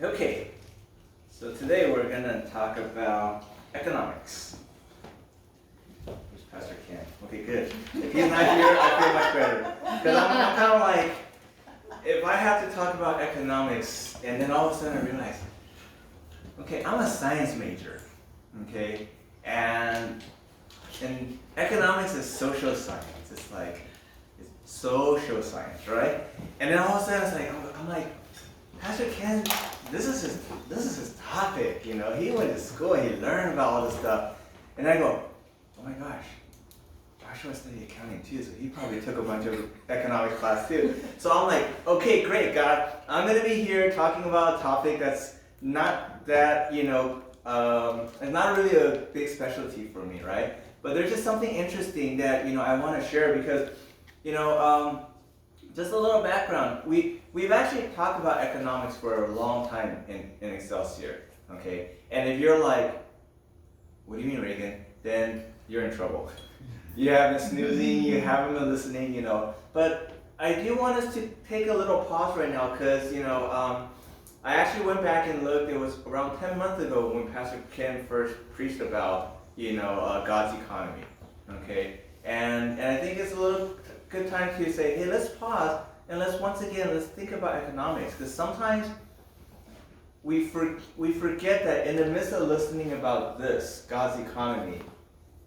Okay, so today we're going to talk about economics. Where's Pastor Ken? Okay, good. If he's not here, I feel much better. Because I'm kind of like, if I have to talk about economics, and then all of a sudden I realize, okay, I'm a science major, okay? And economics is social science. It's social science, right? And then all of a sudden it's like, I'm like, Pastor Ken, this is his topic, you know. He went to school, he learned about all this stuff. And I go, oh my gosh, Joshua studied accounting too, so he probably took a bunch of economics class too. So I'm like, okay, great, God, I'm gonna be here talking about a topic that's not that, it's not really a big specialty for me, right? But there's just something interesting that, I want to share because, just a little background. We've actually talked about economics for a long time in Excelsior, okay? And if you're like, what do you mean, Reagan? Then you're in trouble. You haven't been snoozing, you haven't been listening, But I do want us to take a little pause right now because, I actually went back and looked. It was around 10 months ago when Pastor Ken first preached about, God's economy, okay? And I think it's a little good time to say, hey, let's pause and let's think about economics, because sometimes we forget that in the midst of listening about this, God's economy,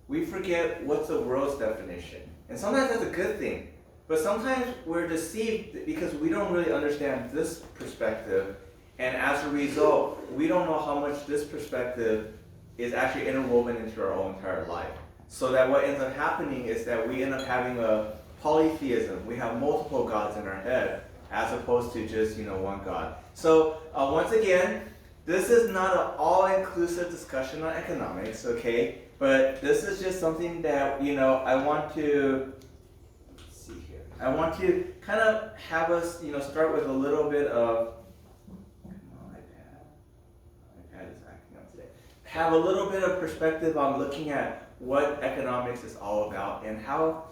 we forget what's the world's definition. And sometimes that's a good thing, but sometimes we're deceived because we don't really understand this perspective, and as a result, we don't know how much this perspective is actually interwoven into our whole entire life. So that what ends up happening is that we end up having a polytheism. We have multiple gods in our head as opposed to just, one God. So once again, this is not an all-inclusive discussion on economics, okay? But this is just something that, I want to, let's see here. I want to kind of have us, start with a little bit of, iPad is acting up today. Have a little bit of perspective on looking at what economics is all about and how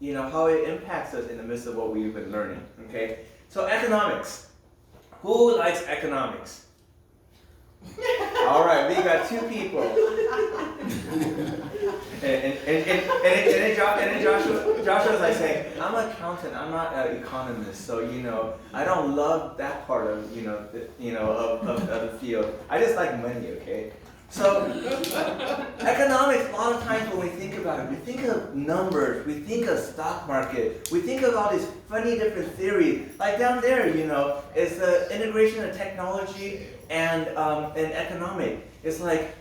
it impacts us in the midst of what we've been learning, okay? So economics. Who likes economics? All right, we got two people. and then Joshua's like saying, I'm an accountant, I'm not an economist, so I don't love that part of of the field. I just like money, okay? So economics, a lot of times when we think about it, we think of numbers, we think of stock market, we think of all these funny different theories. Like down there, it's the integration of technology and economic. It's like,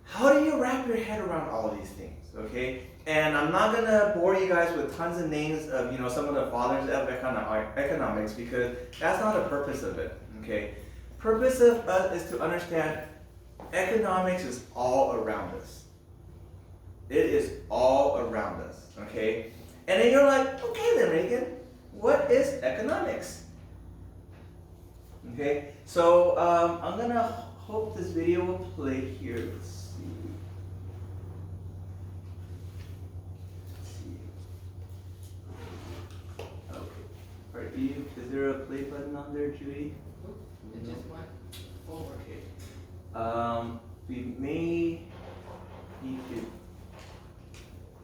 how do you wrap your head around all of these things, okay? And I'm not gonna bore you guys with tons of names of some of the fathers of economics, because that's not the purpose of it, okay? Purpose of us is to understand economics is all around us. It is all around us, okay? And then you're like, okay then, Reagan, what is economics? Okay, so I'm gonna hope this video will play here. Let's see. Okay. Is there a play button on there, Judy? It just went forward. Okay. We may need to.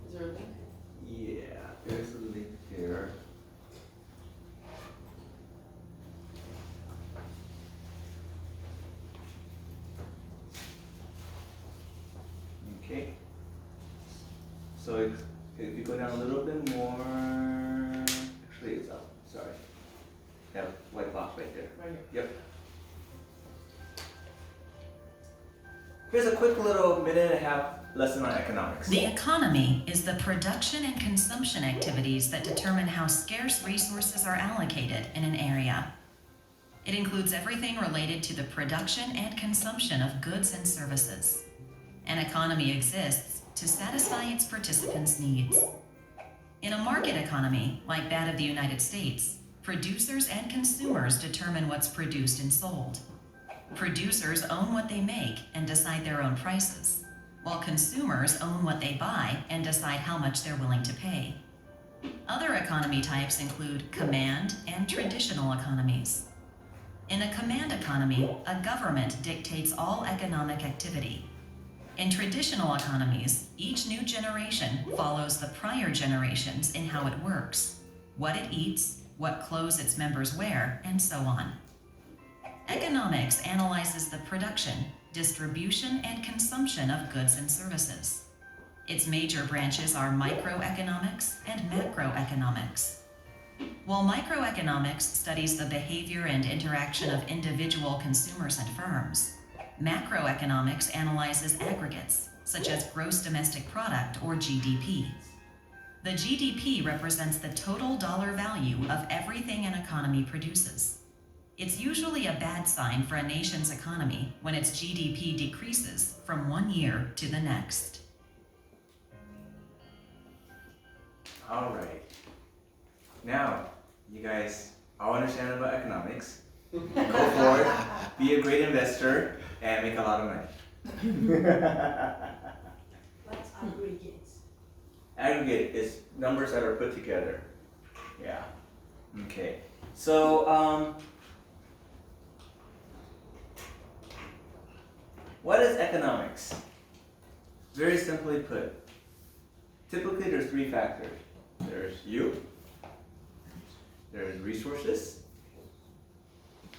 Is there a link? Yeah, there's a link there. Okay. So if you go down a little bit more, actually it's up. Sorry. That white box right there. Right here. Yep. Here's a quick little minute and a half lesson on economics. The economy is the production and consumption activities that determine how scarce resources are allocated in an area. It includes everything related to the production and consumption of goods and services. An economy exists to satisfy its participants' needs. In a market economy, like that of the United States, producers and consumers determine what's produced and sold. Producers own what they make and decide their own prices, while consumers own what they buy and decide how much they're willing to pay. Other economy types include command and traditional economies. In a command economy, a government dictates all economic activity. In traditional economies, each new generation follows the prior generations in how it works, what it eats, what clothes its members wear, and so on. Economics analyzes the production, distribution, and consumption of goods and services. Its major branches are microeconomics and macroeconomics. While microeconomics studies the behavior and interaction of individual consumers and firms, macroeconomics analyzes aggregates, such as gross domestic product or GDP. The GDP represents the total dollar value of everything an economy produces. It's usually a bad sign for a nation's economy when its GDP decreases from one year to the next. All right. Now, you guys all understand about economics. Go for it. Be a great investor and make a lot of money. What's aggregates? Aggregate is numbers that are put together. Yeah. Okay. So, what is economics? Very simply put, typically there's three factors. There's you, there's resources,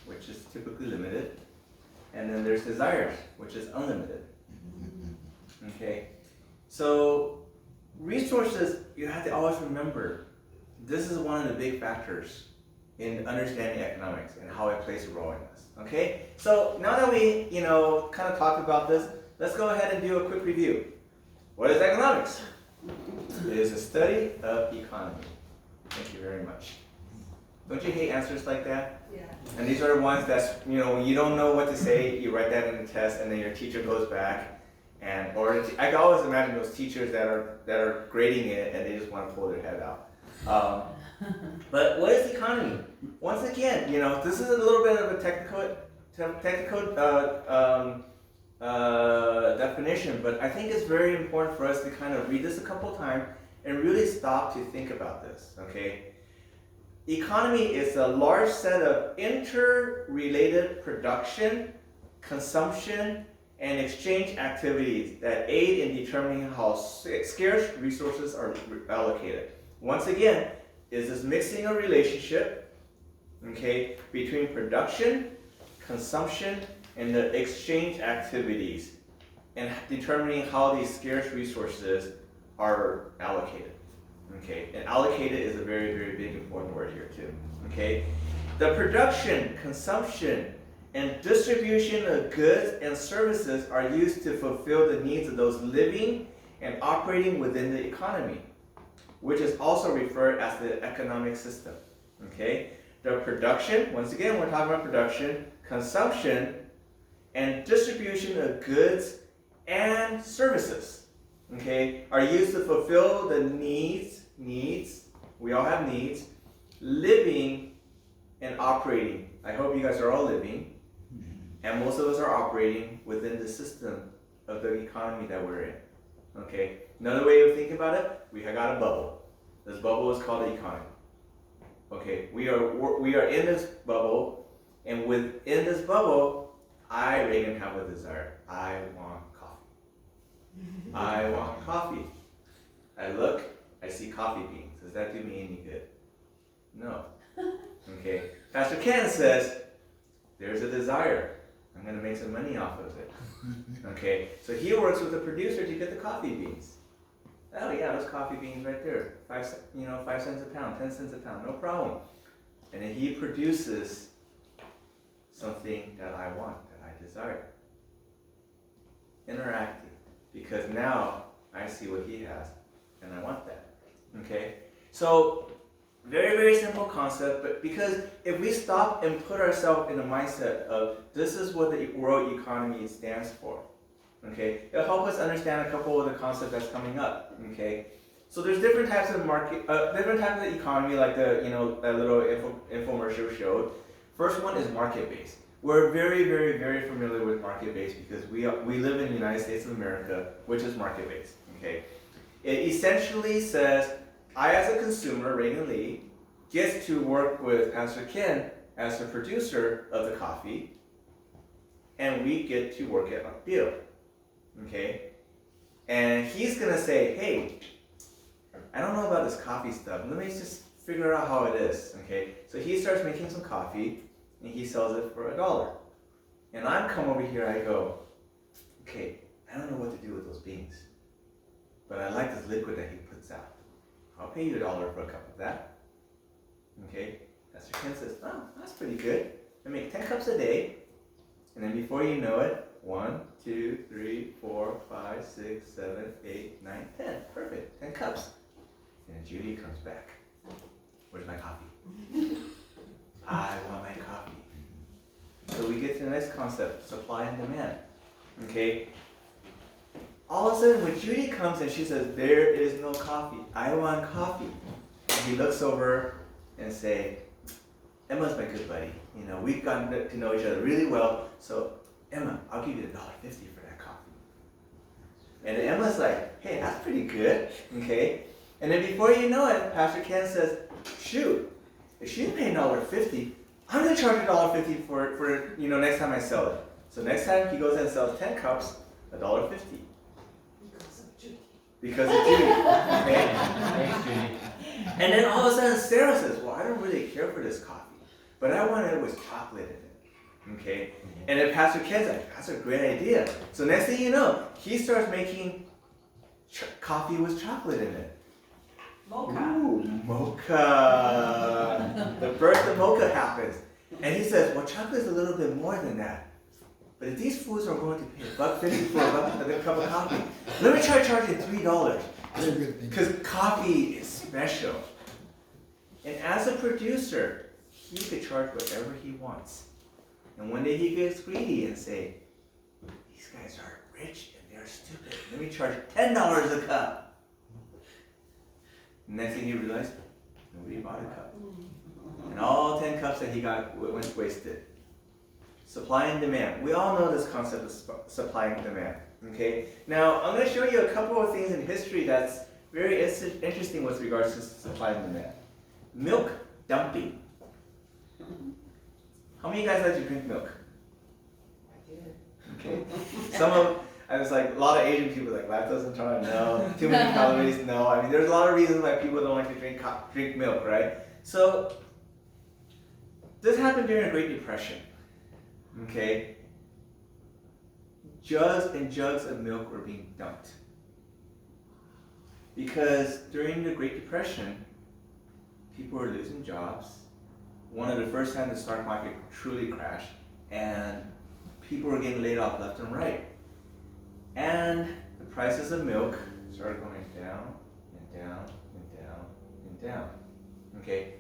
which is typically limited, and then there's desires, which is unlimited. Okay, so resources, you have to always remember, this is one of the big factors in understanding economics and how it plays a role in us. Okay, so now that we, kind of talked about this, let's go ahead and do a quick review. What is economics? It is a study of economy. Thank you very much. Don't you hate answers like that? Yeah. And these are the ones that's, when you don't know what to say, you write that in the test, and then your teacher goes back, I can always imagine those teachers that are grading it, and they just want to pull their head out. But what is economy? Once again, this is a little bit of a technical definition, but I think it's very important for us to kind of read this a couple times and really stop to think about this. Okay. Economy is a large set of interrelated production, consumption, and exchange activities that aid in determining how scarce resources are allocated. Once again, is this mixing a relationship, okay, between production, consumption, and the exchange activities, and determining how these scarce resources are allocated. Okay, and allocated is a very, very big important word here too. Okay, the production, consumption, and distribution of goods and services are used to fulfill the needs of those living and operating within the economy, which is also referred as the economic system. Okay, the production, once again, we're talking about production, consumption, and distribution of goods and services, okay, are used to fulfill the needs, we all have needs, living and operating. I hope you guys are all living, and most of us are operating within the system of the economy that we're in, okay. Another way of thinking about it, we have got a bubble. This bubble is called the economy. Okay, we are in this bubble, and within this bubble, I, Reagan, have a desire. I want coffee. I want coffee. I look, I see coffee beans. Does that do me any good? No. Okay. Pastor Ken says, there's a desire. I'm going to make some money off of it. Okay. So he works with the producer to get the coffee beans. Oh yeah, those coffee beans right there. 5 cents a pound, 10 cents a pound, no problem. And then he produces something that I want, that I desire. Interactive, because now I see what he has, and I want that. Okay? So, very, very simple concept, but because if we stop and put ourselves in the mindset of this is what the world economy stands for, okay, it'll help us understand a couple of the concepts that's coming up. Okay? So there's different types of different types of economy, like that little infomercial showed. First one is market-based. We're very, very, very familiar with market-based because we live in the United States of America, which is market-based. Okay, it essentially says I, as a consumer, Reagan Lee, gets to work with Pastor Ken as the producer of the coffee, and we get to work it on a deal. Okay? And he's gonna say, hey, I don't know about this coffee stuff. Let me just figure out how it is. Okay? So he starts making some coffee and he sells it for $1. And I'm come over here, I go, okay, I don't know what to do with those beans, but I like this liquid that he puts out. I'll pay you $1 for a cup of that. Okay? Pastor Ken says, oh, that's pretty good. I make 10 cups a day, and then before you know it, 1, 2, 3, 4, 5, 6, 7, 8, 9, 10. Perfect, 10 cups. And then Judy comes back. Where's my coffee? I want my coffee. So we get to the next concept, supply and demand. Okay? All of a sudden, when Judy comes and she says, there is no coffee, I want coffee. And he looks over and say, Emma's my good buddy. You know, we've gotten to know each other really well, so Emma, I'll give you $1.50 for that coffee. And Emma's like, hey, that's pretty good, okay? And then before you know it, Pastor Ken says, shoot, if she didn't pay $1.50, I'm gonna charge $1.50 for next time I sell it. So next time he goes and sells 10 cups, $1.50. Because of Judy. Okay? Thanks, Judy. And then all of a sudden Sarah says, well, I don't really care for this coffee, but I wanted it with chocolate in it. Okay? And then Pastor Ken's like, that's a great idea. So next thing you know, he starts making coffee with chocolate in it. Mocha. Ooh, mocha. The birth of mocha happens. And he says, well, chocolate is a little bit more than that. But if these fools are going to pay $1.50 for a cup of coffee, let me try charging $3. Because coffee is special. And as a producer, he could charge whatever he wants. And one day he gets greedy and say, these guys are rich and they're stupid. Let me charge $10 a cup. Next thing he realized, nobody bought a cup. And all 10 cups that he got went wasted. Supply and demand. We all know this concept of supply and demand. Okay? Now, I'm going to show you a couple of things in history that's very interesting with regards to supply and demand. Milk dumping. How many of you guys like to drink milk? I did. Okay. I was like, a lot of Asian people like lactose intolerant, no. Too many calories, no. I mean, there's a lot of reasons why people don't like to drink milk, right? So, this happened during the Great Depression. Okay? Jugs and jugs of milk were being dumped. Because during the Great Depression, people were losing jobs. One of the first times the stock market truly crashed, and people were getting laid off left and right. And the prices of milk started going down and down and down and down. Okay?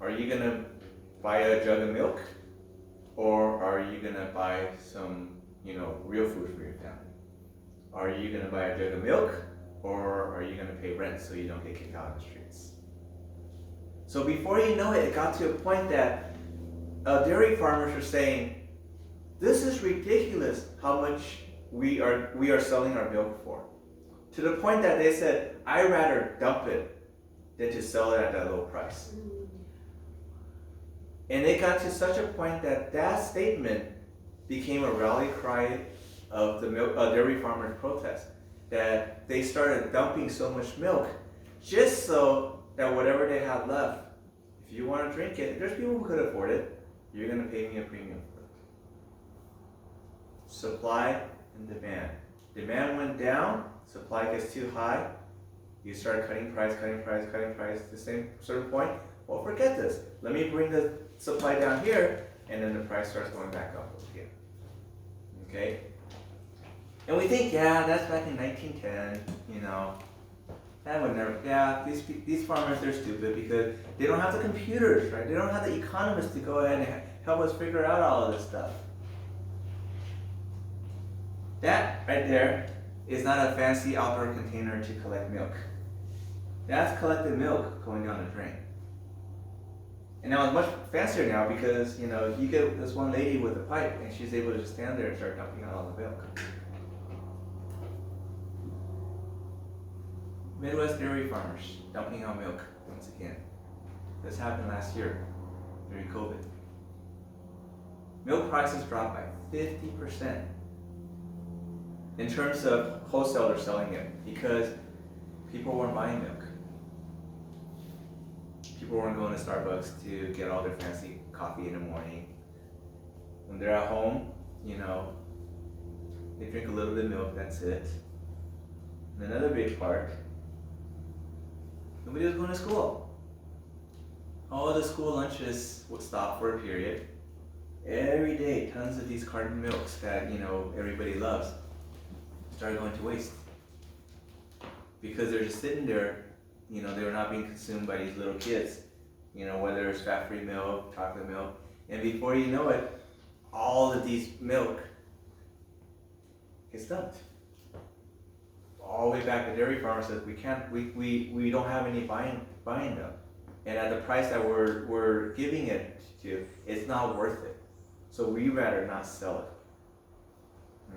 Are you gonna buy a jug of milk? Or are you gonna buy some, real food for your family? Are you gonna buy a jug of milk? Or are you gonna pay rent so you don't get kicked out on the streets? So before you know it, it got to a point that dairy farmers were saying, this is ridiculous how much we are selling our milk for. To the point that they said, I'd rather dump it than to sell it at that low price. And it got to such a point that that statement became a rally cry of the dairy farmers' protest. That they started dumping so much milk just so that whatever they had left, if you want to drink it, if there's people who could afford it, you're going to pay me a premium for it. Supply and demand. Demand went down, supply gets too high, you start cutting price to the same certain point. Well, forget this. Let me bring the supply down here, and then the price starts going back up again. Okay? And we think, yeah, that's back in 1910, that would never, these farmers, they're stupid because they don't have the computers, right? They don't have the economists to go ahead and help us figure out all of this stuff. That right there is not a fancy outdoor container to collect milk. That's collected milk going down the drain. And now it's much fancier now because, you get this one lady with a pipe and she's able to just stand there and start dumping out all the milk. Midwest dairy farmers dumping out milk once again. This happened last year during COVID. Milk prices dropped by 50% in terms of wholesalers selling it because people weren't buying milk. People weren't going to Starbucks to get all their fancy coffee in the morning. When they're at home, you know, they drink a little bit of milk, that's it. And another big part, nobody was going to school. All the school lunches would stop for a period. Every day, tons of these carton milks that, you know, everybody loves started going to waste. Because they're just sitting there, you know, they were not being consumed by these little kids. You know, whether it's fat-free milk, chocolate milk, and before you know it, all of these milk gets dumped. All the way back, the dairy farmer says we don't have any buying milk, and at the price that we're giving it to, it's not worth it. So we rather not sell it.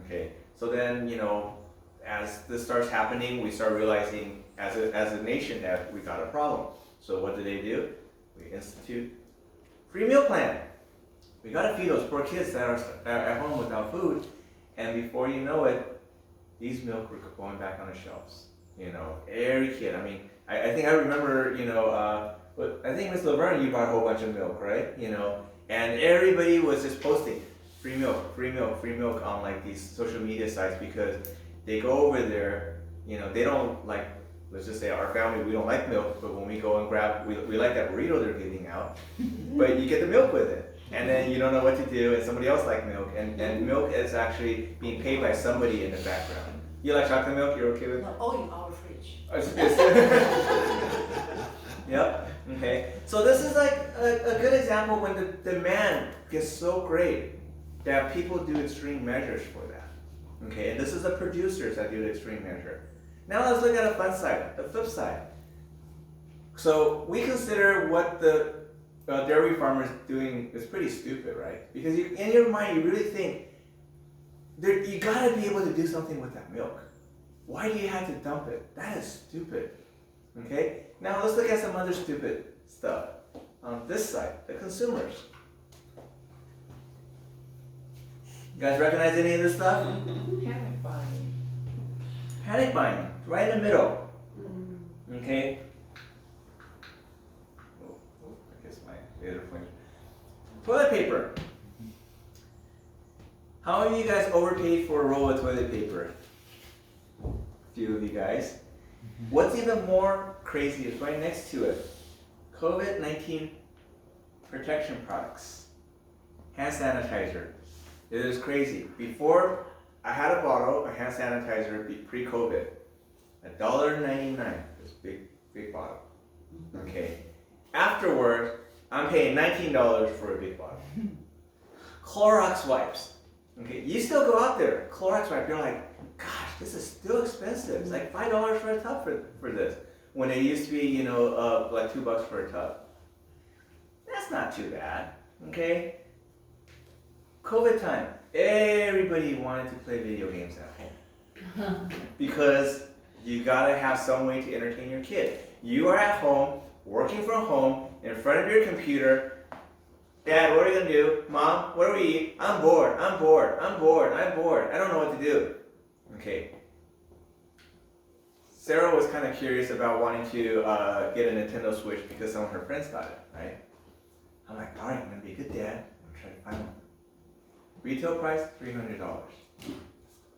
Okay, so then, you know, as this starts happening, we start realizing as a nation that we got a problem. So what do? We institute free meal plan. We gotta feed those poor kids that are at home without food, and before you know it, these milk were going back on the shelves. You know, every kid. I mean, I think I remember, you know, I think Miss Laverne, you bought a whole bunch of milk, right? You know, and everybody was just posting free milk, free milk, free milk on like these social media sites because they go over there, you know, they don't like, let's just say our family, we don't like milk, but when we go and grab, we like that burrito they're giving out, but you get the milk with it. And then you don't know what to do, and somebody else likes milk, and milk is actually being paid by somebody in the background. You like chocolate milk? You're okay with it? No, oh, in our fridge. Yep. Okay. So this is like a good example when the demand gets so great that people do extreme measures for that. Okay. And this is the producers that do the extreme measure. Now let's look at the fun side, the flip side. So we consider what the dairy farmers doing is pretty stupid, right? Because in your mind, you really think you gotta be able to do something with that milk. Why do you have to dump it? That is stupid. Okay? Now let's look at some other stupid stuff. On this side, the consumers. You guys recognize any of this stuff? Panic buying. Panic buying, right in the middle. Okay? I guess my other point. Toilet paper. How many of you guys overpaid for a roll of toilet paper? A few of you guys. What's even more crazy is right next to it. COVID-19 protection products. Hand sanitizer. It is crazy. Before, I had a bottle of hand sanitizer pre-COVID. $1.99. This big bottle. Okay. Afterwards, I'm paying $19 for a big bottle. Clorox wipes. Okay, you still go out there, Clorox wipe, you're like, gosh, this is still expensive. It's like $5 for a tub for this. When it used to be, you know, like $2 for a tub. That's not too bad, okay? COVID time, everybody wanted to play video games at home. Because you gotta have some way to entertain your kid. You are at home, working from home, in front of your computer. Dad, what are you gonna do? Mom, what do we eat? I'm bored. I don't know what to do. Okay. Sarah was kind of curious about wanting to get a Nintendo Switch because some of her friends got it, right? I'm like, all right, I'm gonna be a good dad. I'm gonna try to find one. Retail price, $300.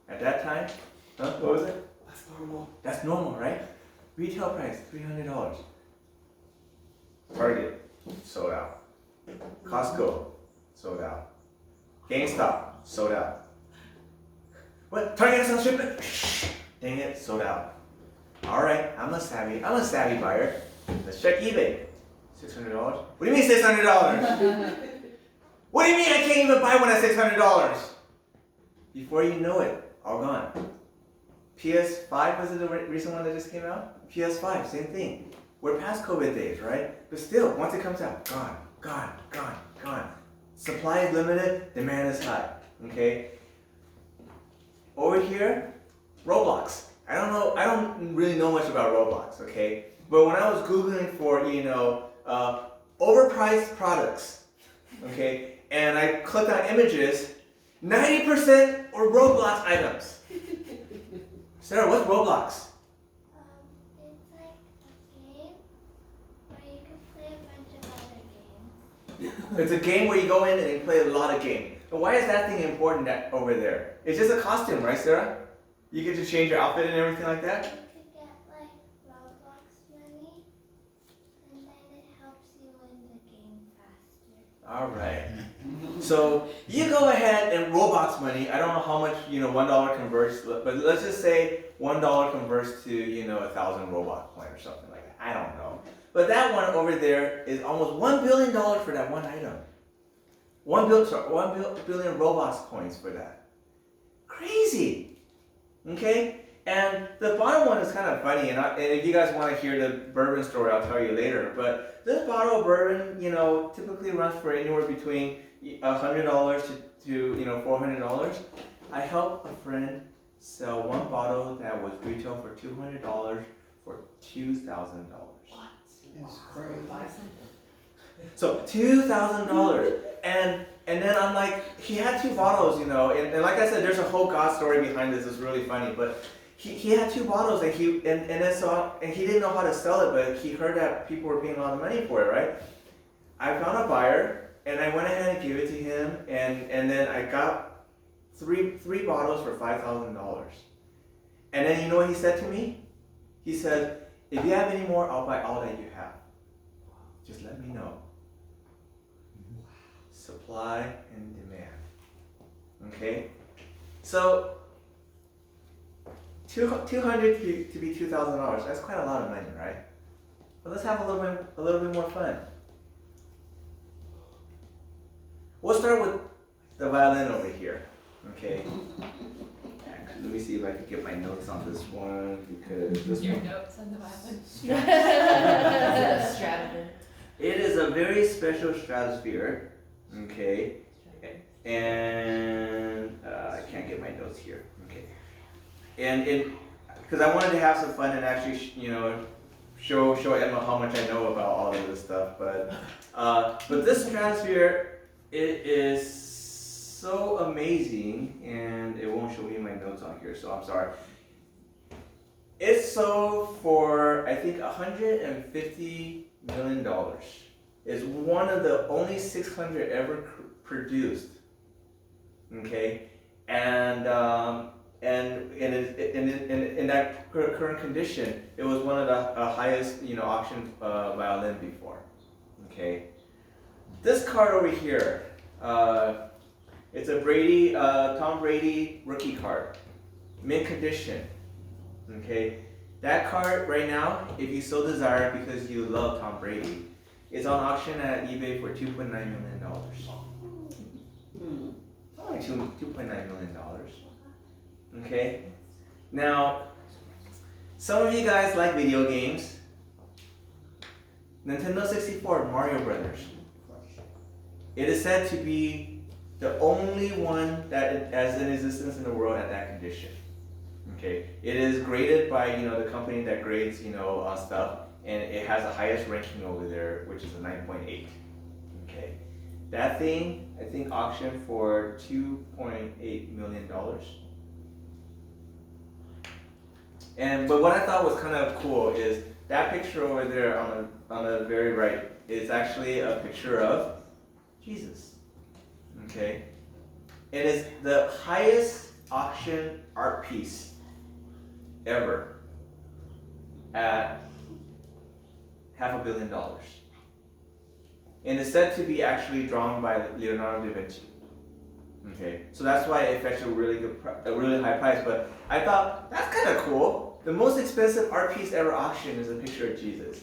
At that time, what was it? That's normal. That's normal, right? Retail price, $300. Target, sold out. Costco, sold out. GameStop, sold out. What? Target is on shipment? Dang it, sold out. Alright, I'm a savvy buyer. Let's check eBay. $600? What do you mean $600? What do you mean I can't even buy one at $600? Before you know it, all gone. PS5 was it the recent one that just came out? PS5, same thing. We're past COVID days, right? But still, once it comes out, gone. Supply is limited, demand is high, okay? Over here, Roblox. I don't really know much about Roblox, okay? But when I was Googling for, overpriced products Okay, and I clicked on images, 90% were Roblox items. Sarah, what's Roblox? It's like a game where you can play a bunch of other games. It's a game where you go in and you play a lot of games. And why is that thing important over there? It's just a costume, right, Sarah? You get to change your outfit and everything like that? You could get like Roblox money, and then it helps you win the game faster. All right. So you go ahead and Roblox money. I don't know how much $1 converts, but let's just say $1 converts to 1,000 Roblox coins or something like that. I don't know. But that one over there is almost $1 billion for that one item. 1 billion Roblox coins for that. Crazy. Okay? And the bottom one is kind of funny, and if you guys want to hear the bourbon story, I'll tell you later. But this bottle of bourbon, typically runs for anywhere between $100 to $400. I helped a friend sell one bottle that was retail for $200 for $2,000. That's great. So $2,000, and then I'm like, he had two bottles, and like I said, there's a whole God story behind this. It's really funny, but he had two bottles, and he didn't know how to sell it, but he heard that people were paying a lot of money for it, right? I found a buyer, and I went ahead and gave it to him, and then I got three bottles for $5,000. And then you know what he said to me? He said, if you have any more, I'll buy all that you have. Just let me know. Supply and demand. Okay? So, $200 to be $2,000. That's quite a lot of money, right? But let's have a little bit more fun. We'll start with the violin over here. Okay? Actually, let me see if I can get my notes on this one, because this Your one. notes on the violin? Stratosphere. It is a very special stratosphere, okay, and I can't get my notes here, okay, and because I wanted to have some fun and actually, show Emma how much I know about all of this stuff, but this stratosphere, it is so amazing, and it won't show me my notes on here, so I'm sorry. It's sold for, I think, $150 million. It's one of the only 600 ever produced. Okay, and in that current condition, it was one of the highest auction violin before. Okay, this card over here, it's a Tom Brady rookie card, mint condition. Okay, that card right now, if you so desire, because you love Tom Brady, is on auction at eBay for $2.9 million. Only $2.9 million. Okay, now some of you guys like video games. Nintendo 64, Mario Brothers. It is said to be the only one that is in existence in the world at that condition. Okay, it is graded by the company that grades stuff, and it has the highest ranking over there, which is a 9.8. Okay, that thing I think auctioned for $2.8 million. But what I thought was kind of cool is that picture over there on the very right is actually a picture of Jesus. Okay, it is the highest auction art piece ever at $500 million. And it's said to be actually drawn by Leonardo da Vinci. Okay, so that's why it fetched a really high price. But I thought that's kind of cool. The most expensive art piece ever auctioned is a picture of Jesus.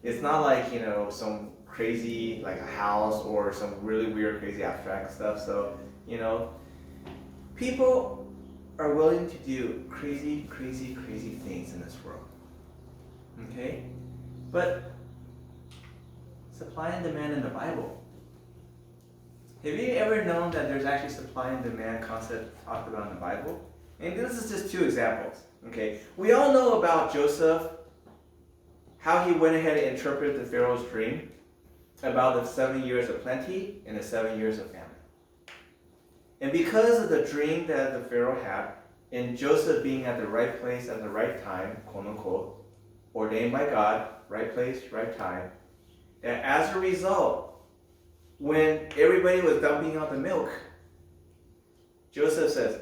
It's not like some crazy like a house or some really weird, crazy abstract stuff. So people are willing to do crazy, crazy, crazy things in this world. Okay, but supply and demand in the Bible. Have you ever known that there's actually supply and demand concept talked about in the Bible? And this is just two examples. Okay, we all know about Joseph, how he went ahead and interpreted the Pharaoh's dream. about the 7 years of plenty and the 7 years of famine. And because of the dream that the Pharaoh had, and Joseph being at the right place at the right time, quote unquote, ordained by God, right place, right time, that as a result, when everybody was dumping out the milk, Joseph says,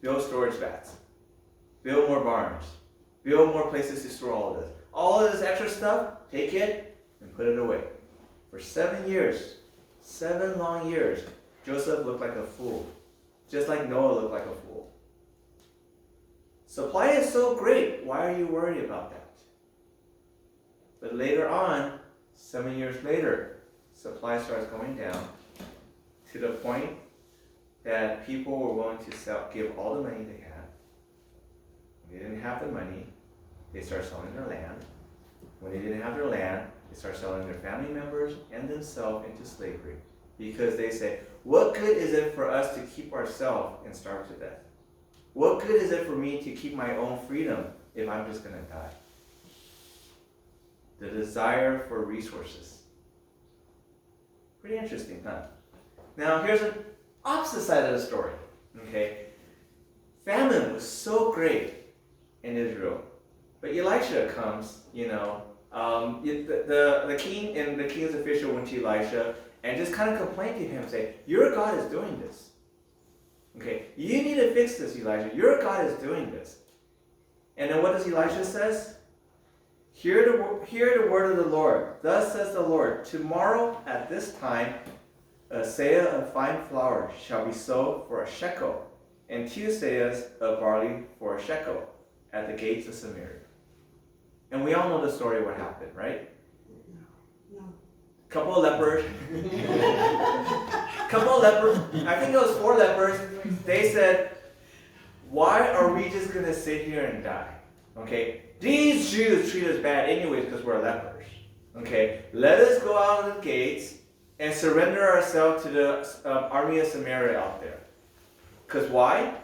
build storage vats, build more barns, build more places to store all of this. All of this extra stuff, take it and put it away. For 7 years, 7 long years, Joseph looked like a fool, just like Noah looked like a fool. Supply is so great, why are you worried about that? But later on, 7 years later, supply starts going down to the point that people were willing to give all the money they had. When they didn't have the money, they start selling their land. When they didn't have their land, they start selling their family members and themselves into slavery. Because they say, what good is it for us to keep ourselves and starve to death? What good is it for me to keep my own freedom if I'm just going to die? The desire for resources. Pretty interesting, huh? Now, here's the opposite side of the story. Okay, famine was so great in Israel, but Elisha comes. The king and the king's official went to Elisha and just kind of complained to him, say, "Your God is doing this. Okay, you need to fix this, Elijah. Your God is doing this." And then what does Elisha says? Hear the word of the Lord. Thus says the Lord, tomorrow at this time, a seah of fine flour shall be sold for a shekel, and 2 seahs of barley for a shekel at the gates of Samaria. And we all know the story what happened, right? No. Couple of lepers. I think it was 4 lepers. They said, why are we just going to sit here and die? Okay, these Jews treat us bad anyways because we're lepers. Okay, let us go out of the gates and surrender ourselves to the army of Samaria out there. Because why?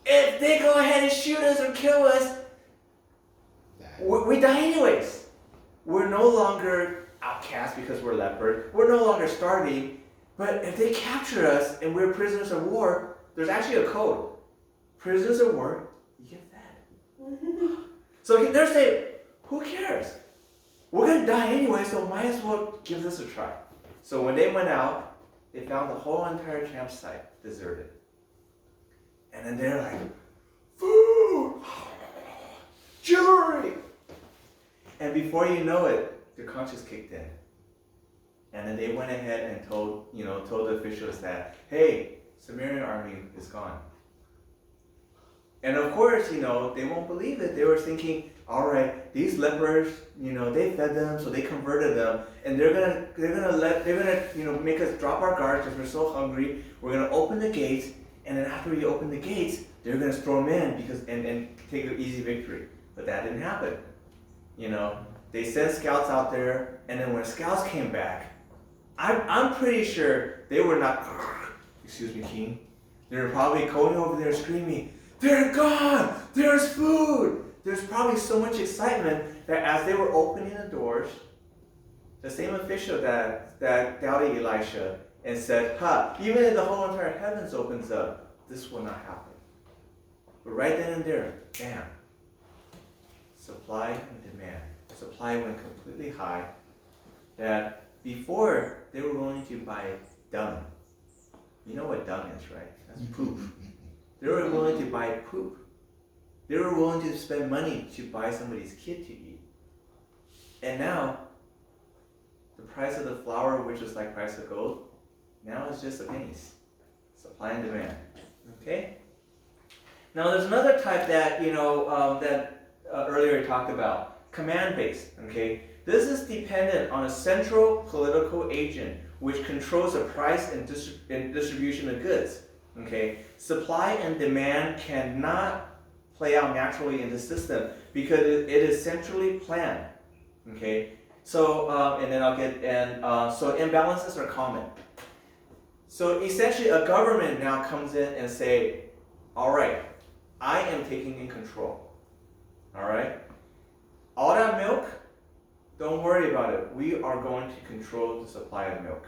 If they go ahead and shoot us or kill us, we die anyways. We're no longer outcast because we're lepers. We're no longer starving. But if they capture us and we're prisoners of war, there's actually a code. Prisoners of war, you get fed. So they're saying, who cares? We're going to die anyway, so might as well give this a try. So when they went out, they found the whole entire campsite deserted. And then they're like, food, jewelry. And before you know it, their conscience kicked in. And then they went ahead and told the officials that, hey, Samaritan army is gone. And of course, they won't believe it. They were thinking, all right, these lepers, they fed them, so they converted them, and they're gonna make us drop our guard because we're so hungry. We're gonna open the gates, and then after we open the gates, they're gonna storm in and take an easy victory. But that didn't happen. They sent scouts out there, and then when scouts came back, I'm pretty sure they were not, excuse me, King. They were probably going over there screaming, they're gone! There's food! There's probably so much excitement that as they were opening the doors, the same official that doubted Elisha and said, even if the whole entire heavens opens up, this will not happen. But right then and there, bam, supply and demand. Supply went completely high, that before they were willing to buy dung. You know what dung is, right? That's poop. They were willing to buy poop. They were willing to spend money to buy somebody's kid to eat. And now, the price of the flour, which is like price of gold, now is just a pennies. Supply and demand. Okay? Now there's another type that, earlier we talked about. Command-based. Okay? This is dependent on a central political agent which controls the price and distribution of goods. Okay? Supply and demand cannot play out naturally in the system because it is centrally planned. Okay, so so imbalances are common. So essentially, a government now comes in and say, "All right, I am taking in control. All right, all that milk, don't worry about it. We are going to control the supply of milk.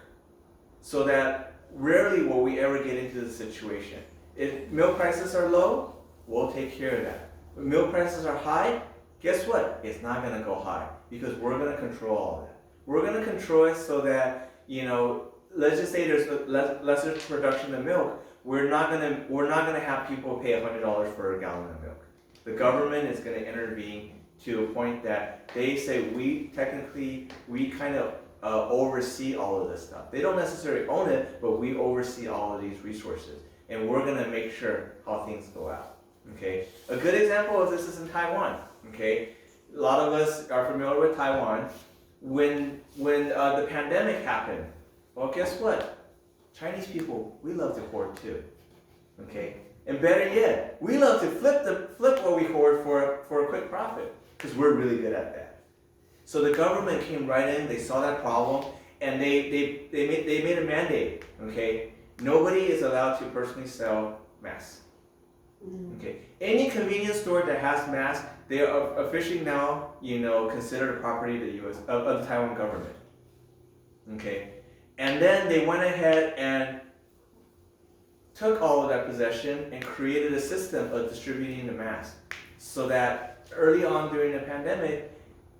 So that rarely will we ever get into the situation. If milk prices are low, we'll take care of that. If milk prices are high, guess what? It's not gonna go high because we're gonna control all of that. We're gonna control it so that, let's just say there's lesser production of milk. We're not gonna have people pay $100 for a gallon of milk. The government is gonna intervene to a point that they say we kind of oversee all of this stuff. They don't necessarily own it, but we oversee all of these resources, and we're gonna make sure how things go out. Okay, a good example of this is in Taiwan. Okay, a lot of us are familiar with Taiwan. When the pandemic happened, well, guess what? Chinese people, we love to hoard too. Okay, and better yet, we love to flip what we hoard for a quick profit because we're really good at that. So the government came right in, they saw that problem, and they made a mandate. Okay, nobody is allowed to personally sell masks. Okay, any convenience store that has masks, they are officially now, considered a property of the U.S. of the Taiwan government. Okay, and then they went ahead and took all of that possession and created a system of distributing the masks, so that early on during the pandemic,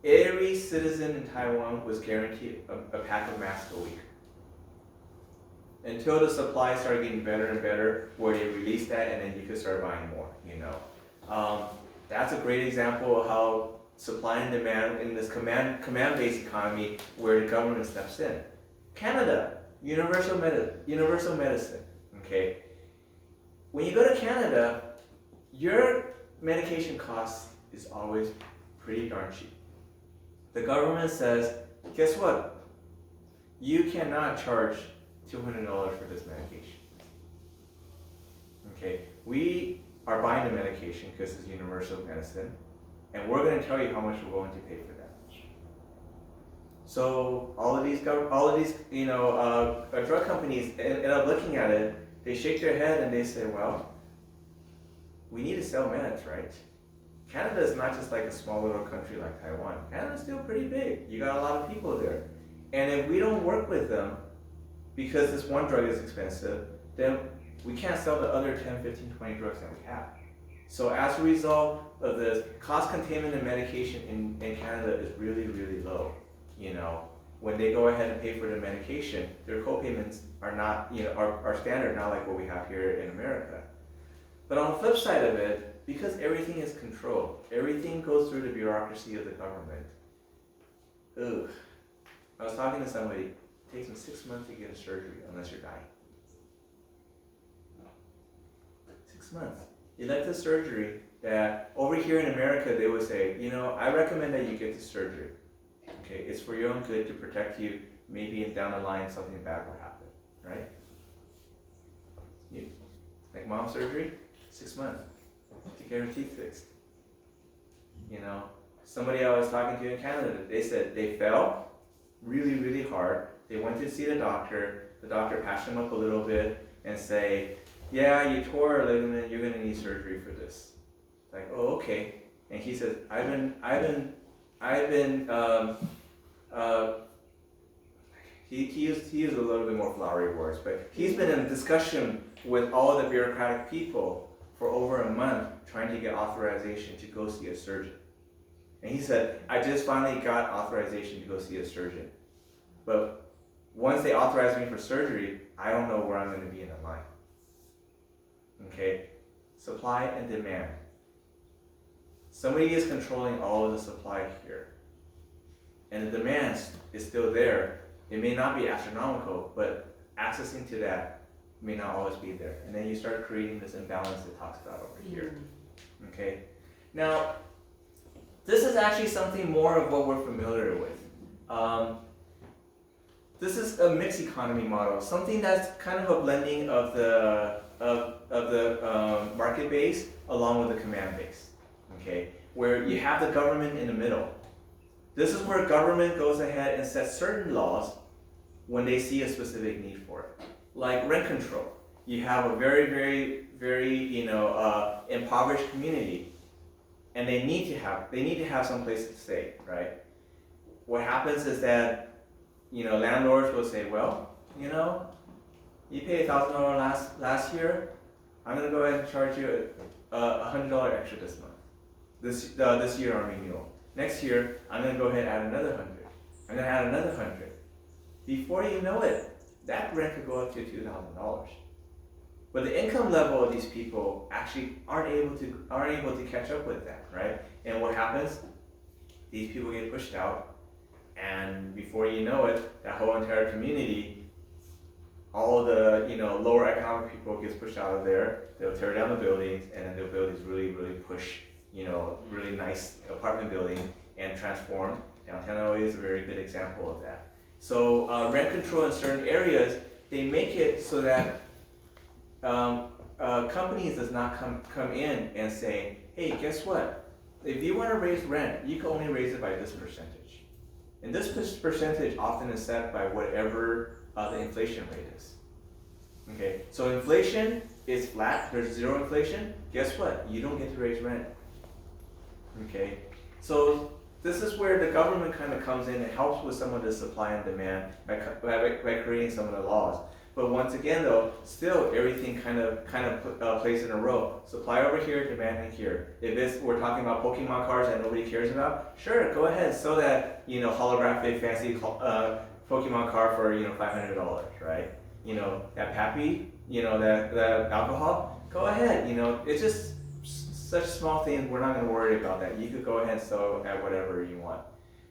every citizen in Taiwan was guaranteed a pack of masks a week. Until the supply started getting better and better, where they released that, and then you could start buying more. That's a great example of how supply and demand in this command-based economy, where the government steps in. Canada, universal medicine. Okay, when you go to Canada, your medication cost is always pretty darn cheap. The government says, guess what? You cannot charge $200 for this medication. Okay, we are buying the medication because it's universal medicine, and we're going to tell you how much we're going to pay for that. So all of these drug companies end up looking at it. They shake their head and they say, well, we need to sell meds, right? Canada is not just like a small little country like Taiwan. Canada's still pretty big. You got a lot of people there. And if we don't work with them, because this one drug is expensive, then we can't sell the other 10, 15, 20 drugs that we have. So as a result of this, cost containment and medication in Canada is really, really low. When they go ahead and pay for the medication, their co-payments are not, are standard, not like what we have here in America. But on the flip side of it, because everything is controlled, everything goes through the bureaucracy of the government. Ugh. I was talking to somebody, it takes them 6 months to get a surgery unless you're dying. 6 months. Elective surgery that over here in America they would say, I recommend that you get this surgery. Okay, it's for your own good to protect you. Maybe down the line something bad will happen, right? Like mom's surgery, 6 months to get her teeth fixed. Somebody I was talking to in Canada, they said they fell really, really hard. They went to see the doctor. The doctor patched them up a little bit and say, yeah, you tore a ligament. You're gonna need surgery for this. Like, oh, okay. And he says, he used a little bit more flowery words, but he's been in discussion with all the bureaucratic people for over a month trying to get authorization to go see a surgeon. And he said, I just finally got authorization to go see a surgeon. But once they authorize me for surgery, I don't know where I'm going to be in the line. Okay? Supply and demand. Somebody is controlling all of the supply here. And the demand is still there. It may not be astronomical, but accessing to that may not always be there. And then you start creating this imbalance that talks about over here. Okay? Now, this is actually something more of what we're familiar with. This is a mixed economy model, something that's kind of a blending of the market base along with the command base. Okay? Where you have the government in the middle. This is where government goes ahead and sets certain laws when they see a specific need for it. Like rent control. You have a very, very, very, impoverished community, and they need to have some place to stay, right? what happens is that, landlords will say, well, you paid $1,000 last year, I'm gonna go ahead and charge you $100 extra this month, this year on renewal. Next year, I'm gonna go ahead and add another 100. I'm gonna add another 100. Before you know it, that rent could go up to $2,000. But the income level of these people actually aren't able to catch up with that, right? And what happens? These people get pushed out, and before you know it, that whole entire community, all the lower economic people gets pushed out of there. They'll tear down the buildings, and then they'll build these really, really really nice apartment buildings and transform. Downtown LA is a very good example of that. So rent control in certain areas, they make it so that companies does not come in and say, hey, guess what? If you want to raise rent, you can only raise it by this percentage. And this percentage often is set by whatever the inflation rate is. Okay, so inflation is flat, there's zero inflation, guess what? You don't get to raise rent. Okay, so this is where the government kind of comes in and helps with some of the supply and demand by creating some of the laws. But once again, though, still everything kind of plays in a row. Supply over here, demand in here. If we're talking about Pokemon cards that nobody cares about, sure, go ahead, sell that holographic fancy Pokemon card for $500, right? That Pappy, that alcohol, go ahead. It's just such small things. We're not going to worry about that. You could go ahead and sell at whatever you want.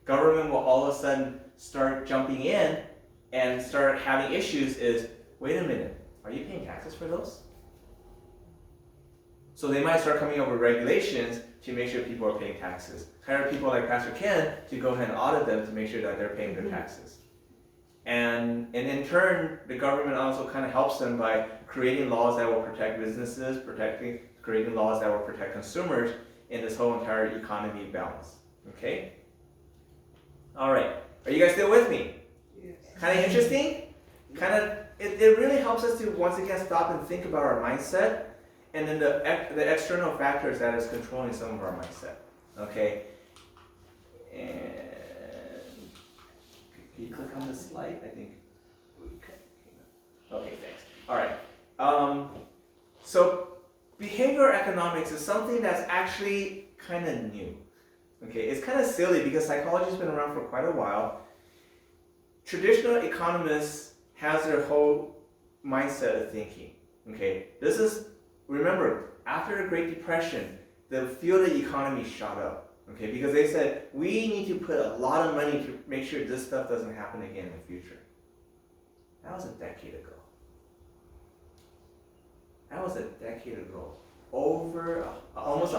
Government will all of a sudden start jumping in and start having issues. Is wait a minute, are you paying taxes for those? So they might start coming up with regulations to make sure people are paying taxes. Hire people like Pastor Ken to go ahead and audit them to make sure that they're paying their taxes. And in turn, the government also kind of helps them by creating laws that will protect businesses, creating laws that will protect consumers in this whole entire economy balance. Okay? All right. Are you guys still with me? Yes. Kind of interesting? It really helps us to once again stop and think about our mindset and then the external factors that is controlling some of our mindset. Okay? And can you click on this slide? I think. Okay, thanks. All right. So behavioral economics is something that's actually kind of new. Okay, it's kind of silly because psychology's been around for quite a while. Traditional economists has their whole mindset of thinking. Okay, remember, after the Great Depression, the field of the economy shot up. Okay, because they said, we need to put a lot of money to make sure this stuff doesn't happen again in the future. That was a decade ago. Almost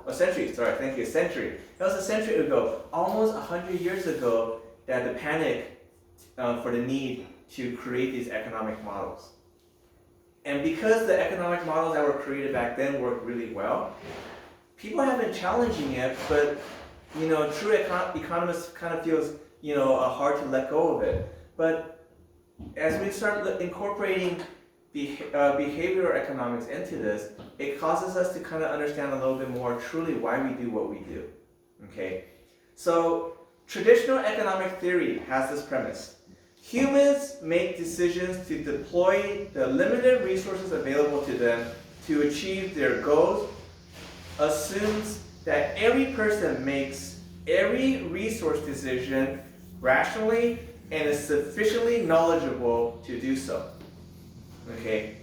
a century, sorry, thank you, a century. That was a century ago, almost 100 years ago, that the panic for the need to create these economic models. And because the economic models that were created back then worked really well, people have been challenging it, but true economists kind of feels hard to let go of it. But as we start incorporating behavioral economics into this, it causes us to kind of understand a little bit more truly why we do what we do. Okay, so traditional economic theory has this premise: humans make decisions to deploy the limited resources available to them to achieve their goals. Assumes that every person makes every resource decision rationally and is sufficiently knowledgeable to do so. Okay?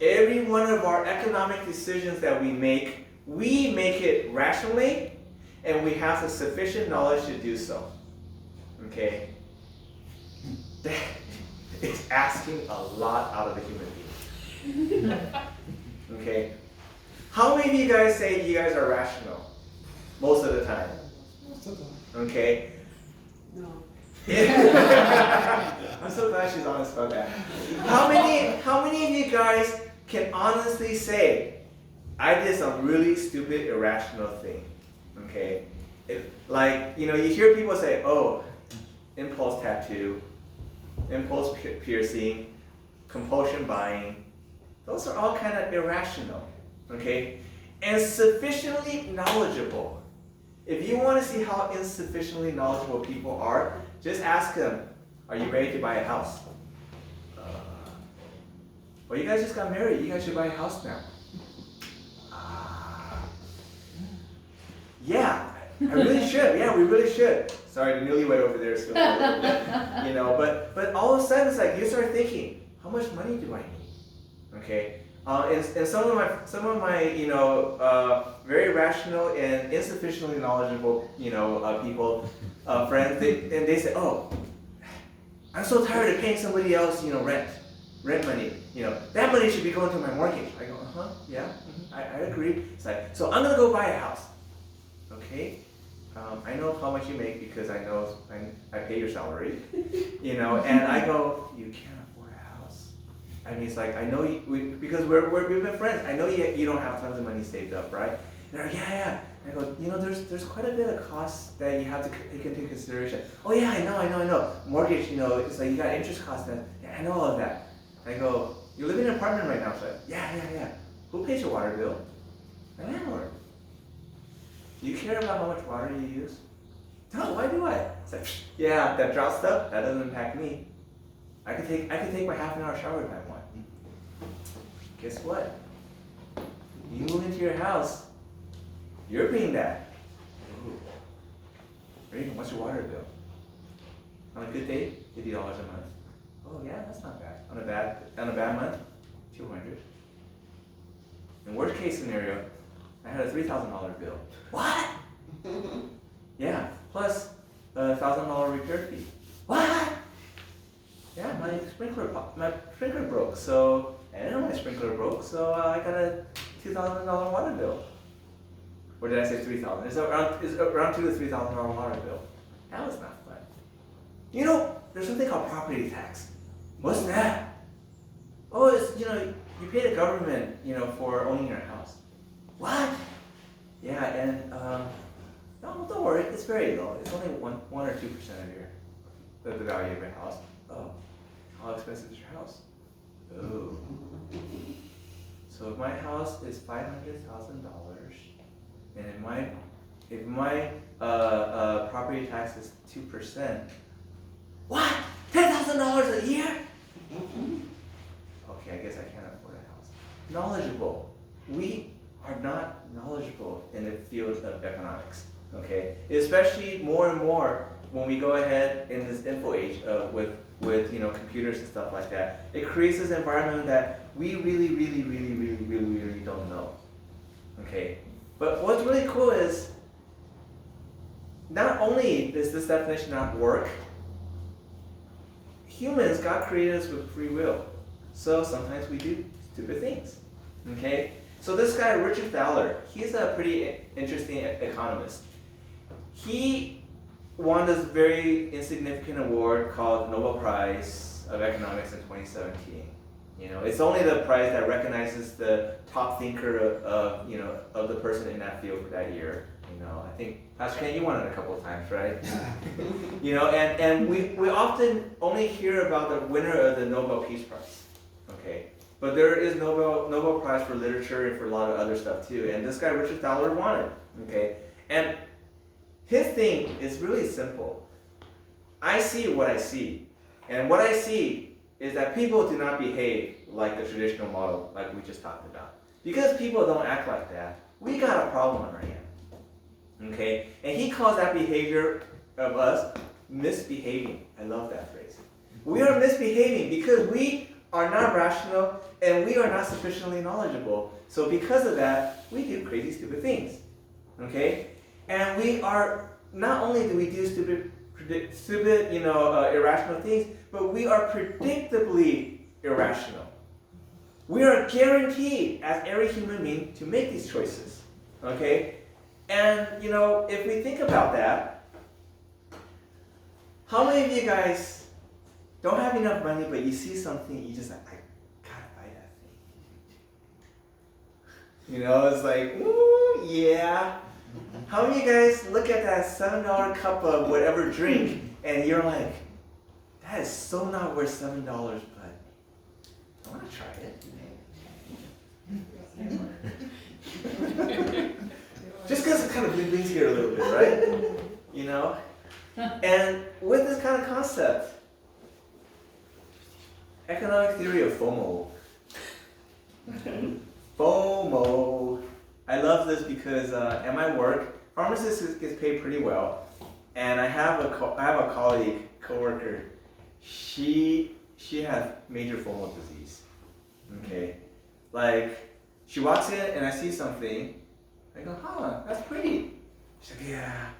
Every one of our economic decisions that we make it rationally, and we have the sufficient knowledge to do so. Okay? That is asking a lot out of a human being. Okay? How many of you guys say you guys are rational? Most of the time. Most of them. Okay? No. I'm so glad she's honest about that. How many of you guys can honestly say, I did some really stupid, irrational thing? Okay? You hear people say, oh, impulse tattoo, impulse piercing, compulsion buying. Those are all kind of irrational. Okay? And sufficiently knowledgeable. If you want to see how insufficiently knowledgeable people are, just ask them, are you ready to buy a house? Well, you guys just got married. You guys should buy a house now. Yeah, I really should. Yeah, we really should. Sorry, the newlywed over there is still a little bit, you know. But all of a sudden, it's like you start thinking, how much money do I need? Okay. And some of my you know very rational and insufficiently knowledgeable you know people friends they say, oh, I'm so tired of paying somebody else you know rent money, you know that money should be going to my mortgage. I go, yeah, I agree. It's like, so I'm gonna go buy a house. Okay, I know how much you make because I know I pay your salary, you know, and I go, you can't afford a house. I mean, it's like, I know because we've been friends. I know you don't have tons of money saved up, right? And they're like, yeah. And I go, you know, there's quite a bit of costs that you have to take into consideration. Oh yeah, I know. Mortgage, you know, it's like you got interest costs. Yeah, I know all of that. I go, you live in an apartment right now, so yeah. Who pays your water bill? My landlord. Do you care about how much water you use? No, why do I? It's like, yeah, that drought stuff, that doesn't impact me. I could take my half an hour shower if I want. Guess what? You move into your house, you're paying that. Ooh. Reagan, what's your water bill? On a good day, $50 a month. Oh yeah, that's not bad. On a bad month, $200. In worst case scenario, I had a $3,000 bill. What? Yeah, plus a $1,000 repair fee. What? Yeah, my sprinkler broke. So I didn't know my sprinkler broke. So I got a $2,000 water bill. Or did I say $3,000? It's around $2,000 to $3,000 water bill. That was not fun. You know, there's something called property tax. What's that? Oh, it's, you know, you pay the government, you know, for owning your house. What? Yeah, and no, don't worry, it's very low. It's only 1 or 2% of the value of your house. Oh, how expensive is your house? Oh. So if my house is $500,000, and if my property tax is 2%, what? $10,000 a year? Okay, I guess I can't afford a house. Knowledgeable. We are not knowledgeable in the field of economics. Okay, especially more and more when we go ahead in this info age with you know computers and stuff like that. It creates this environment that we really don't know. Okay, but what's really cool is not only does this definition not work, humans, God created us with free will. So sometimes we do stupid things. Okay? So this guy, Richard Thaler, he's a pretty interesting economist. He won this very insignificant award called Nobel Prize of Economics in 2017. You know, it's only the prize that recognizes the top thinker of the person in that field for that year. You know, I think Pastor Ken, you won it a couple of times, right? You know, and we often only hear about the winner of the Nobel Peace Prize. Okay, but there is Nobel Prize for literature and for a lot of other stuff too. And this guy Richard Thaler won it. Okay, and his thing is really simple. I see what I see, and what I see is that people do not behave like the traditional model, like we just talked about. Because people don't act like that, we got a problem on our hands. Okay, and he calls that behavior of us misbehaving. I love that phrase. We are misbehaving because we are not rational and we are not sufficiently knowledgeable. So because of that, we do crazy, stupid things. Okay, and we are not only do we do stupid, irrational things, but we are predictably irrational. We are guaranteed, as every human being, to make these choices. Okay, and if we think about that, how many of you guys don't have enough money, but you see something, you just like, I gotta buy that thing. It's like, ooh, yeah. How many of you guys look at that $7 cup of whatever drink, and you're like, that is so not worth $7, but I want to try it. Just because kind of blings here a little bit, right? You know? And with this kind of concept, economic theory of FOMO. FOMO. I love this because at my work, pharmacists gets paid pretty well, and I have a colleague, coworker. She has major FOMO disease. Okay, like she walks in and I see something. I go, huh, that's pretty. She's like, yeah.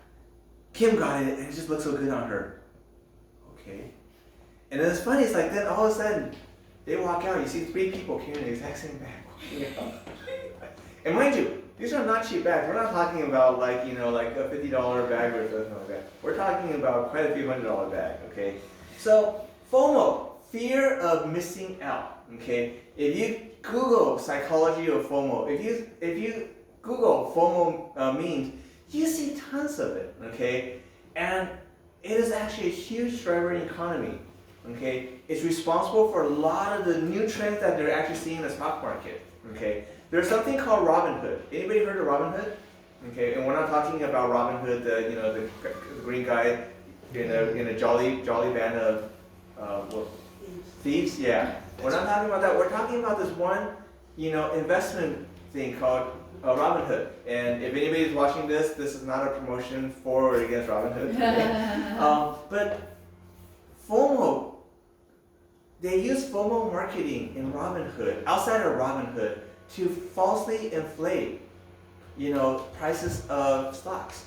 Kim got it, and it just looks so good on her. Okay. And then it's funny, it's like then all of a sudden, they walk out, you see 3 people carrying the exact same bag walking out. And mind you, these are not cheap bags. We're not talking about like, you know, like a $50 bag or something like that. We're talking about quite a few $100 bag, okay? So, FOMO, fear of missing out, okay? If you Google psychology of FOMO, if you Google FOMO means, you see tons of it, okay? And it is actually a huge driver in the economy, okay? It's responsible for a lot of the new trends that they're actually seeing in the stock market, okay? There's something called Robinhood. Anybody heard of Robinhood? Okay, and we're not talking about Robinhood, the green guy in a jolly band of thieves. Yeah, we're not talking about that. We're talking about this one, investment thing called Robinhood. And if anybody's watching this is not a promotion for or against Robinhood. Okay? But FOMO, they use FOMO marketing in Robinhood, outside of Robinhood, to falsely inflate, prices of stocks.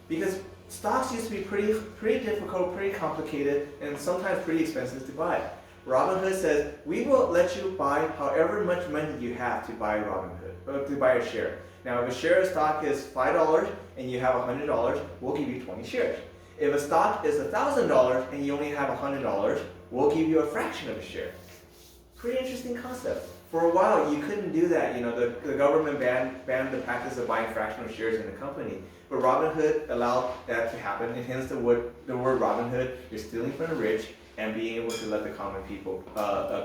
Because stocks used to be pretty difficult, pretty complicated, and sometimes pretty expensive to buy. Robinhood says, we will let you buy however much money you have to buy Robinhood, to buy a share. Now, if a share of stock is $5 and you have $100, we'll give you 20 shares. If a stock is $1,000 and you only have $100, we'll give you a fraction of a share. Pretty interesting concept. For a while, you couldn't do that. The government banned the practice of buying fractional shares in the company. But Robinhood allowed that to happen, and hence the word Robinhood. You're stealing from the rich and being able to let the common people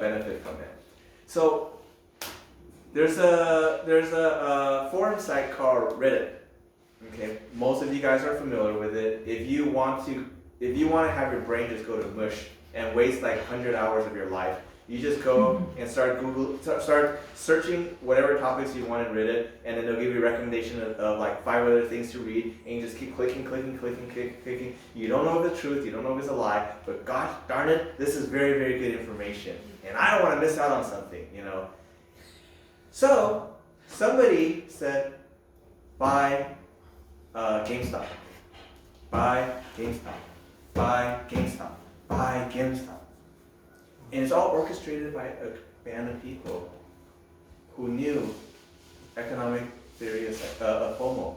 benefit from it. So there's a forum site called Reddit. Okay, most of you guys are familiar with it. If you want to have your brain just go to mush and waste like 100 hours of your life, you just go and start searching whatever topics you want in Reddit, and then they'll give you a recommendation of like 5 other things to read, and you just keep clicking. You don't know the truth, you don't know if it's a lie, but gosh darn it, this is very, very good information, and I don't want to miss out on something, So somebody said, buy GameStop, buy GameStop, buy GameStop, buy GameStop. And it's all orchestrated by a band of people who knew economic theory of FOMO.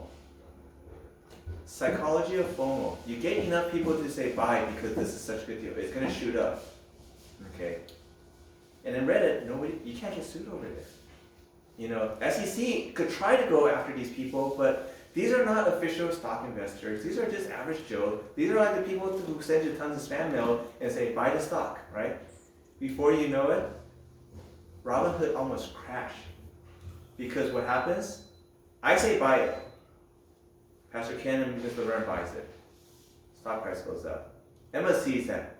Psychology of FOMO. You get enough people to say buy because this is such a good deal. It's going to shoot up. Okay? And in Reddit, you can't get sued over this. SEC could try to go after these people, but these are not official stock investors. These are just average Joe. These are like the people who send you tons of spam mail and say buy the stock, right? Before you know it, Robinhood almost crashed. Because what happens? I say buy it. Pastor Ken and Mr. Ren buys it. Stock price goes up. Emma sees that.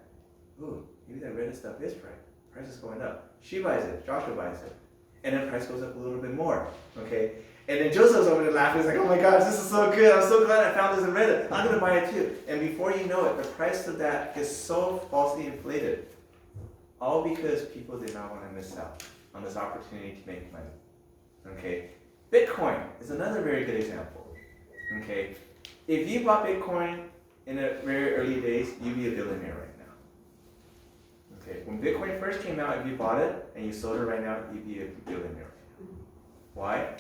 Ooh, maybe that Reddit stuff is right. Price is going up. She buys it. Joshua buys it. And then price goes up a little bit more. Okay? And then Joseph's over there laughing. He's like, oh my gosh, this is so good. I'm so glad I found this in Reddit. I'm going to buy it too. And before you know it, the price of that gets so falsely inflated. All because people did not want to miss out on this opportunity to make money. Okay, Bitcoin is another very good example. Okay, if you bought Bitcoin in the very early days, you'd be a billionaire right now. Okay, when Bitcoin first came out, if you bought it and you sold it right now, you'd be a billionaire right now. Why?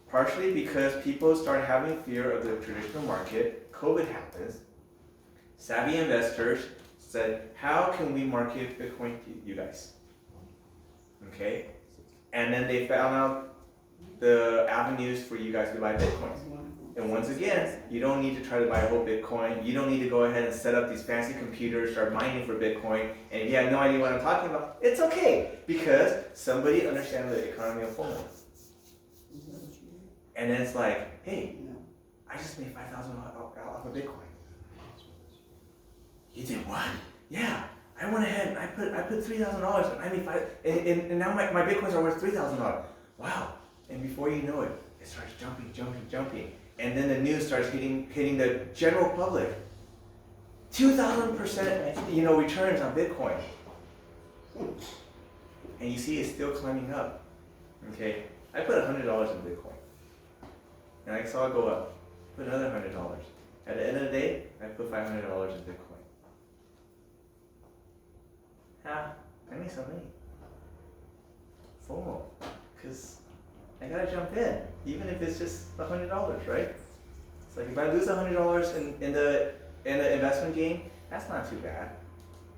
Partially because people started having fear of the traditional market. COVID happens. Savvy investors said, how can we market Bitcoin to you guys? Okay? And then they found out the avenues for you guys to buy Bitcoin. And once again, you don't need to try to buy a whole Bitcoin. You don't need to go ahead and set up these fancy computers, start mining for Bitcoin. And if you have no idea what I'm talking about, it's okay. Because somebody understands the economy of FOMO. And then it's like, hey, I just made 5,000 off of Bitcoin. You did what? Yeah, I went ahead and I put $3,000 and I made and now my Bitcoins are worth $3,000. Wow! And before you know it, it starts jumping, and then the news starts hitting the general public. 2,000% returns on Bitcoin, and you see it's still climbing up. Okay, I put $100 in Bitcoin, and I saw it go up. Put another $100. At the end of the day, I put $500 in Bitcoin. I made some money. FOMO, because I gotta jump in, even if it's just $100, right? It's like if I lose $100 in the investment game, that's not too bad.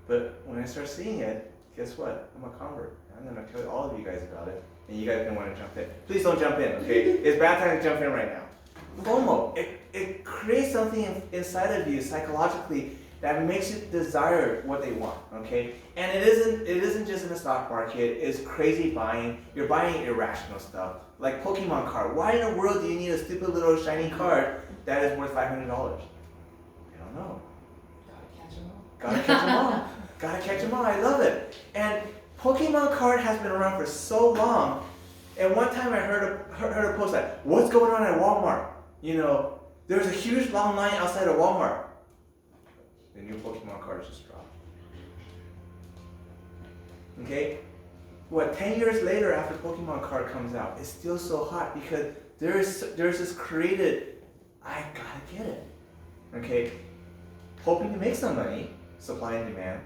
But when I start seeing it, guess what? I'm a convert. I'm gonna tell all of you guys about it, and you guys don't want to jump in. Please don't jump in, okay? It's bad time to jump in right now. FOMO, it creates something inside of you psychologically that makes you desire what they want, okay? And it isn't just in the stock market. It's crazy buying. You're buying irrational stuff, like Pokemon card. Why in the world do you need a stupid little shiny card that is worth $500? I don't know. Gotta catch 'em all. Gotta catch them all. Gotta catch them all. I love it. And Pokemon card has been around for so long. And one time I heard a post like, "What's going on at Walmart? There's a huge long line outside of Walmart." The new Pokemon cards just dropped. Okay? 10 years later after Pokemon card comes out, it's still so hot because there's this created, I gotta get it. Okay? Hoping to make some money, supply and demand,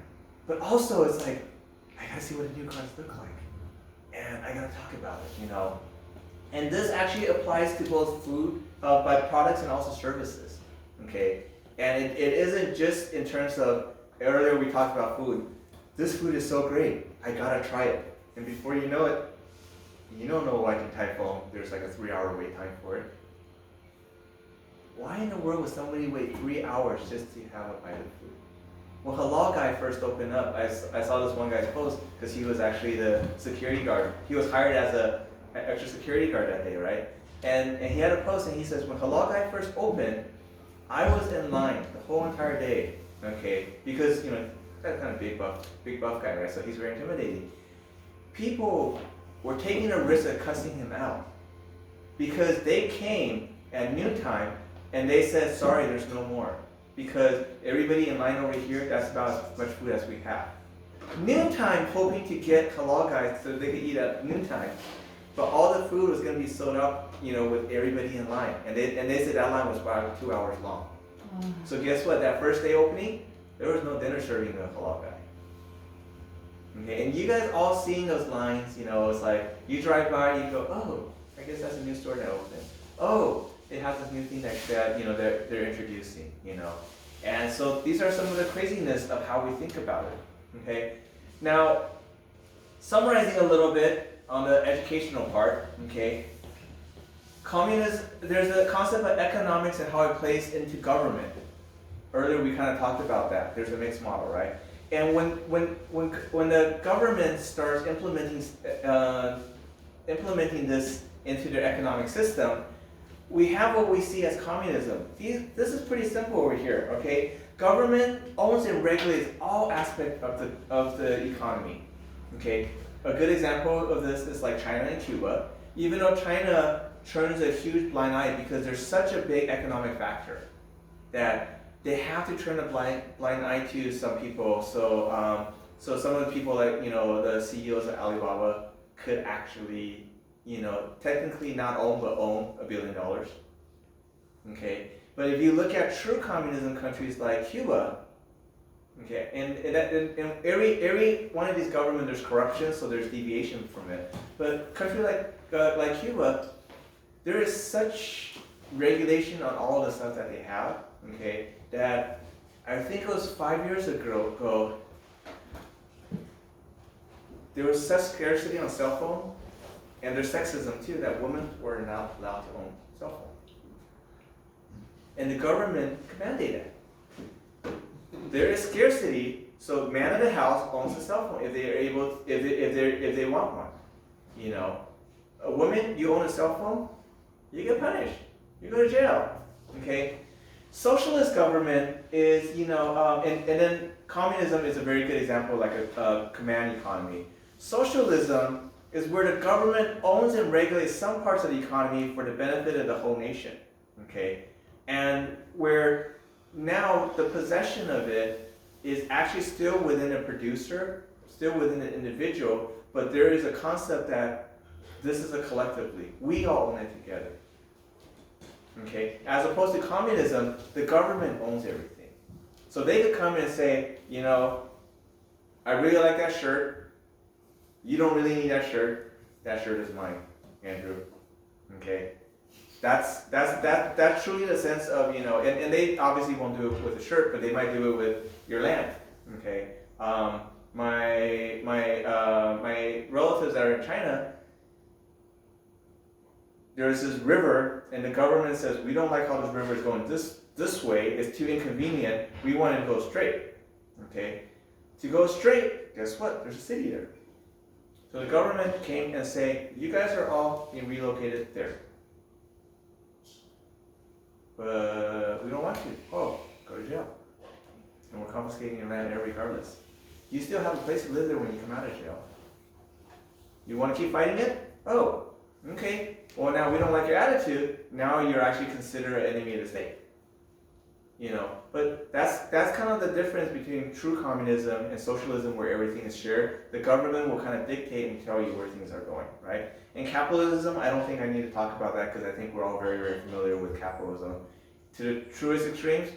but also it's like, I gotta see what the new cards look like. And I gotta talk about it, And this actually applies to both food, by products and also services. Okay? And it isn't just in terms of, earlier we talked about food. This food is so great, I gotta try it. And before you know it, you don't know like in Typhoon, there's like a 3-hour wait time for it. Why in the world would somebody wait 3 hours just to have a bite of food? Well, Halal Guy first opened up. I saw this one guy's post because he was actually the security guard. He was hired as an extra security guard that day, right? And he had a post and he says, when Halal Guy first opened, I was in line the whole entire day, okay? Because, that kind of big buff guy, right? So he's very intimidating. People were taking a risk of cussing him out because they came at noontime and they said, sorry, there's no more. Because everybody in line over here, that's about as much food as we have. Noontime, hoping to get Halal Guys so they could eat at noontime. But all the food was going to be sold out, with everybody in line. And they said that line was about 2 hours long. So guess what? That first day opening, there was no dinner serving the Halal Guy. Okay, and you guys all seen those lines, it's like, you drive by, you go, oh, I guess that's a new store that opened. Oh, it has this new thing that they're introducing, And so these are some of the craziness of how we think about it, okay? Now, summarizing a little bit on the educational part, okay? There's a concept of economics and how it plays into government. Earlier we kind of talked about that. There's a mixed model, right? And when the government starts implementing this into their economic system, we have what we see as communism. This is pretty simple over here, okay? Government owns and regulates all aspects of the economy, okay? A good example of this is like China and Cuba. Even though China turns a huge blind eye because there's such a big economic factor that they have to turn a blind eye to some people. So some of the people like, the CEOs of Alibaba could actually, technically not own, but own $1 billion. Okay, but if you look at true communism countries like Cuba, okay, and in every one of these governments there's corruption, so there's deviation from it. But countries like Cuba, there is such regulation on all the stuff that they have, okay, that I think it was 5 years ago, there was such scarcity on cell phone, and there's sexism too, that women were not allowed to own cell phone. And the government mandated it. There is scarcity, so man of the house owns a cell phone if they are able, if they want one. A woman, you own a cell phone, you get punished. You go to jail. Okay? Socialist government is, and then communism is a very good example, like a command economy. Socialism is where the government owns and regulates some parts of the economy for the benefit of the whole nation. Okay? And where now the possession of it is actually still within a producer, still within an individual, but there is a concept that this is a collectively. We all own it together. Okay? As opposed to communism, the government owns everything. So they could come in and say, I really like that shirt. You don't really need that shirt. That shirt is mine, Andrew. Okay? That's truly the sense of, and they obviously won't do it with a shirt, but they might do it with your land. Okay? My relatives that are in China, there's this river, and the government says, we don't like how this river is going this way, it's too inconvenient, we want it to go straight. Okay? To go straight, guess what? There's a city there. So the government came and say, you guys are all being relocated there. But we don't want you. Oh, go to jail. And we're confiscating your land there regardless. You still have a place to live there when you come out of jail. You want to keep fighting it? Oh, okay. Well, now we don't like your attitude. Now you're actually considered an enemy of the state. But that's kind of the difference between true communism and socialism, where everything is shared. The government will kind of dictate and tell you where things are going, right? In capitalism, I don't think I need to talk about that because I think we're all very, very familiar with capitalism. To the truest extremes,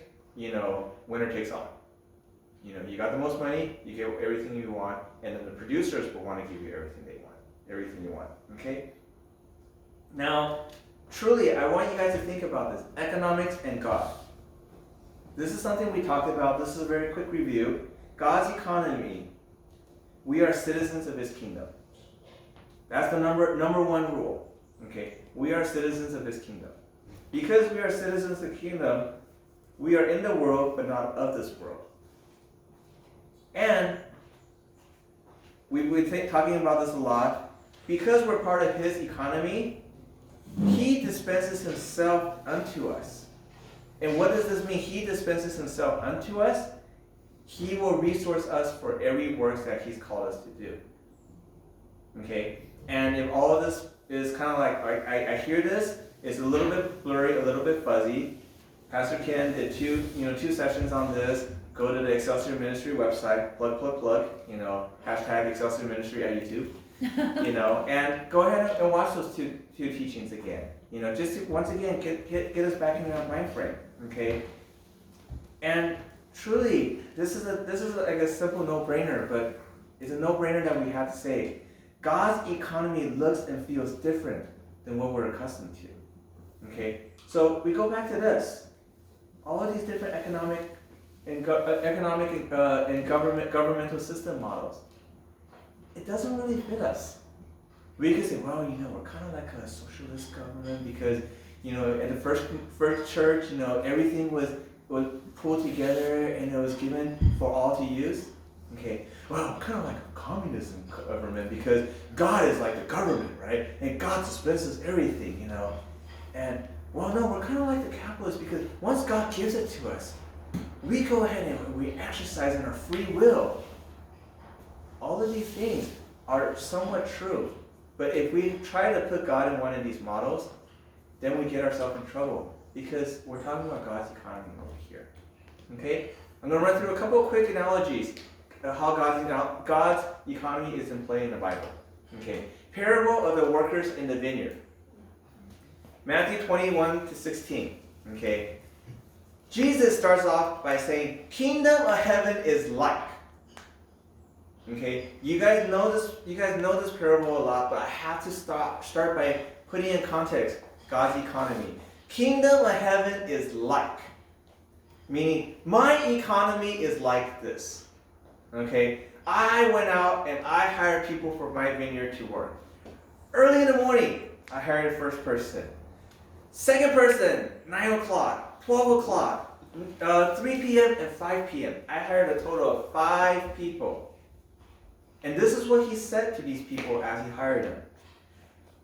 winner takes all. You got the most money, you get everything you want, and then the producers will want to give you everything they want, everything you want, okay? Now, truly, I want you guys to think about this, economics and God. This is something we talked about. This is a very quick review. God's economy, we are citizens of his kingdom. That's the number one rule, okay? We are citizens of his kingdom. Because we are citizens of the kingdom, we are in the world, but not of this world. And we've been talking about this a lot. Because we're part of his economy, he dispenses himself unto us. And what does this mean? He dispenses himself unto us. He will resource us for every work that he's called us to do. Okay? And if all of this is kind of like, I hear this, it's a little bit blurry, a little bit fuzzy. Pastor Ken did two sessions on this. Go to the Excelsior Ministry website, plug, hashtag Excelsior Ministry at YouTube, and go ahead and watch those two teachings again. Just to, once again, get us back in our mind frame, okay? And truly, this is like a simple no-brainer, but it's a no-brainer that we have to say. God's economy looks and feels different than what we're accustomed to, okay? So we go back to this. All of these different economic and governmental system models, it doesn't really fit us. We could say, well, we're kind of like a socialist government because, at the first church, everything was pulled together and it was given for all to use. Okay, well, kind of like a communism government because God is like the government, right? And God dispenses everything, And, well, no, we're kind of like the capitalists because once God gives it to us, we go ahead and we exercise in our free will. All of these things are somewhat true. But if we try to put God in one of these models, then we get ourselves in trouble because we're talking about God's economy over here. Okay? I'm going to run through a couple of quick analogies of how God's economy is in play in the Bible. Okay? Parable of the workers in the vineyard. Matthew 21-16. Okay? Jesus starts off by saying, kingdom of heaven is like. Okay, you guys know this parable a lot, but I have to start by putting in context God's economy. Kingdom of heaven is like. Meaning, my economy is like this. Okay, I went out and I hired people for my vineyard to work. Early in the morning, I hired the first person. Second person, 9 o'clock, 12 o'clock, 3 p.m. and 5 p.m. I hired a total of 5 people. And this is what he said to these people as he hired them.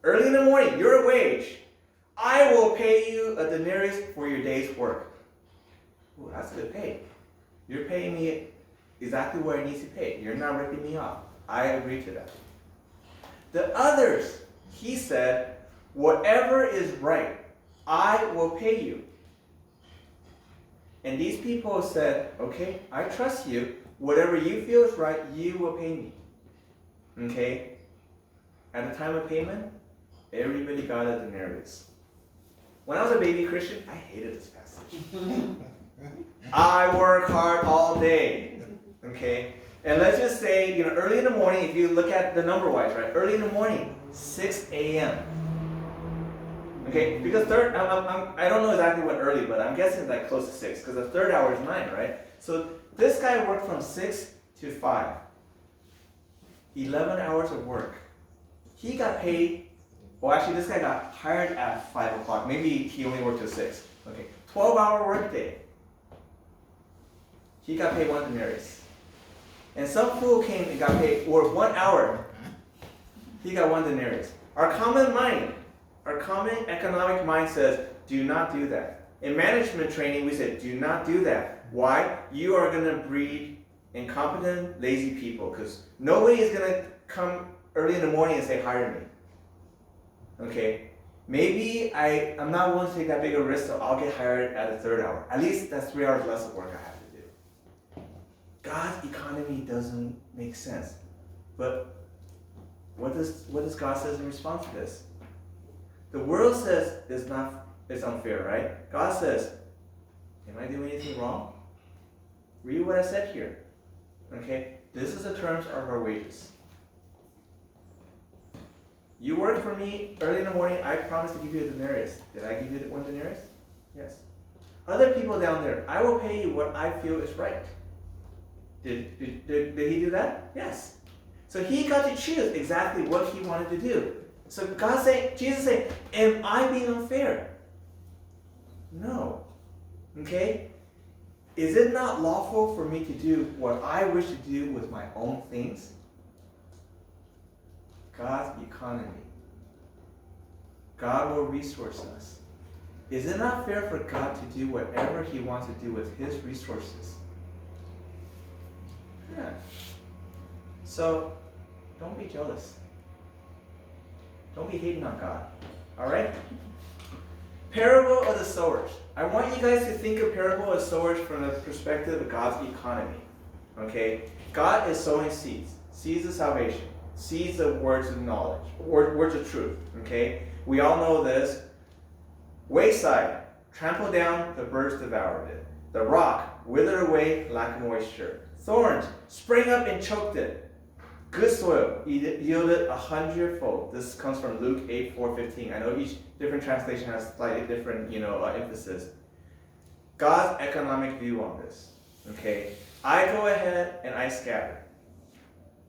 Early in the morning, your wage. I will pay you a denarius for your day's work. Ooh, that's good pay. You're paying me exactly what I need to pay. You're not ripping me off. I agree to that. The others, he said, whatever is right, I will pay you. And these people said, okay, I trust you. Whatever you feel is right, you will pay me. Okay? At the time of payment, everybody got a denarius. When I was a baby Christian, I hated this passage. I work hard all day. Okay? And let's just say, early in the morning, if you look at the number wise, right? Early in the morning, 6 a.m. Okay? Because I don't know exactly what early, but I'm guessing like close to 6, because the third hour is 9, right? So this guy worked from 6 to 5. 11 hours of work. He got paid, well actually this guy got hired at 5 o'clock. Maybe he only worked till 6. Okay, 12-hour workday. He got paid 1 denarius. And some fool came and got paid, or 1 hour. He got 1 denarius. Our common mind, our common economic mind says, do not do that. In management training, we said, do not do that. Why? You are going to breed incompetent, lazy people, because nobody is going to come early in the morning and say, hire me. Okay? Maybe I'm not willing to take that big a risk, so I'll get hired at the 3rd hour. At least that's 3 hours less of work I have to do. God's economy doesn't make sense. But what does God say in response to this? The world says it's unfair, right? God says, am I doing anything wrong? Read what I said here. Okay? This is the terms of our wages. You work for me early in the morning, I promise to give you a denarius. Did I give you 1 denarius? Yes. Other people down there, I will pay you what I feel is right. Did he do that? Yes. So he got to choose exactly what he wanted to do. So Jesus saying, am I being unfair? No. Okay? Is it not lawful for me to do what I wish to do with my own things? God's economy. God will resource us. Is it not fair for God to do whatever he wants to do with his resources? Yeah. So, don't be jealous. Don't be hating on God. Alright? Parable of the sowers. I want you guys to think of parable of sowers from the perspective of God's economy. Okay? God is sowing seeds. Seeds of salvation. Seeds of words of knowledge. Words of truth. Okay? We all know this. Wayside. Trampled down, the birds devoured it. The rock withered away, lack moisture. Thorns sprang up and choked it. Good soil yielded 100-fold. This comes from Luke 8:4-15. I know each different translation has slightly different, emphasis. God's economic view on this. Okay, I go ahead and I scatter.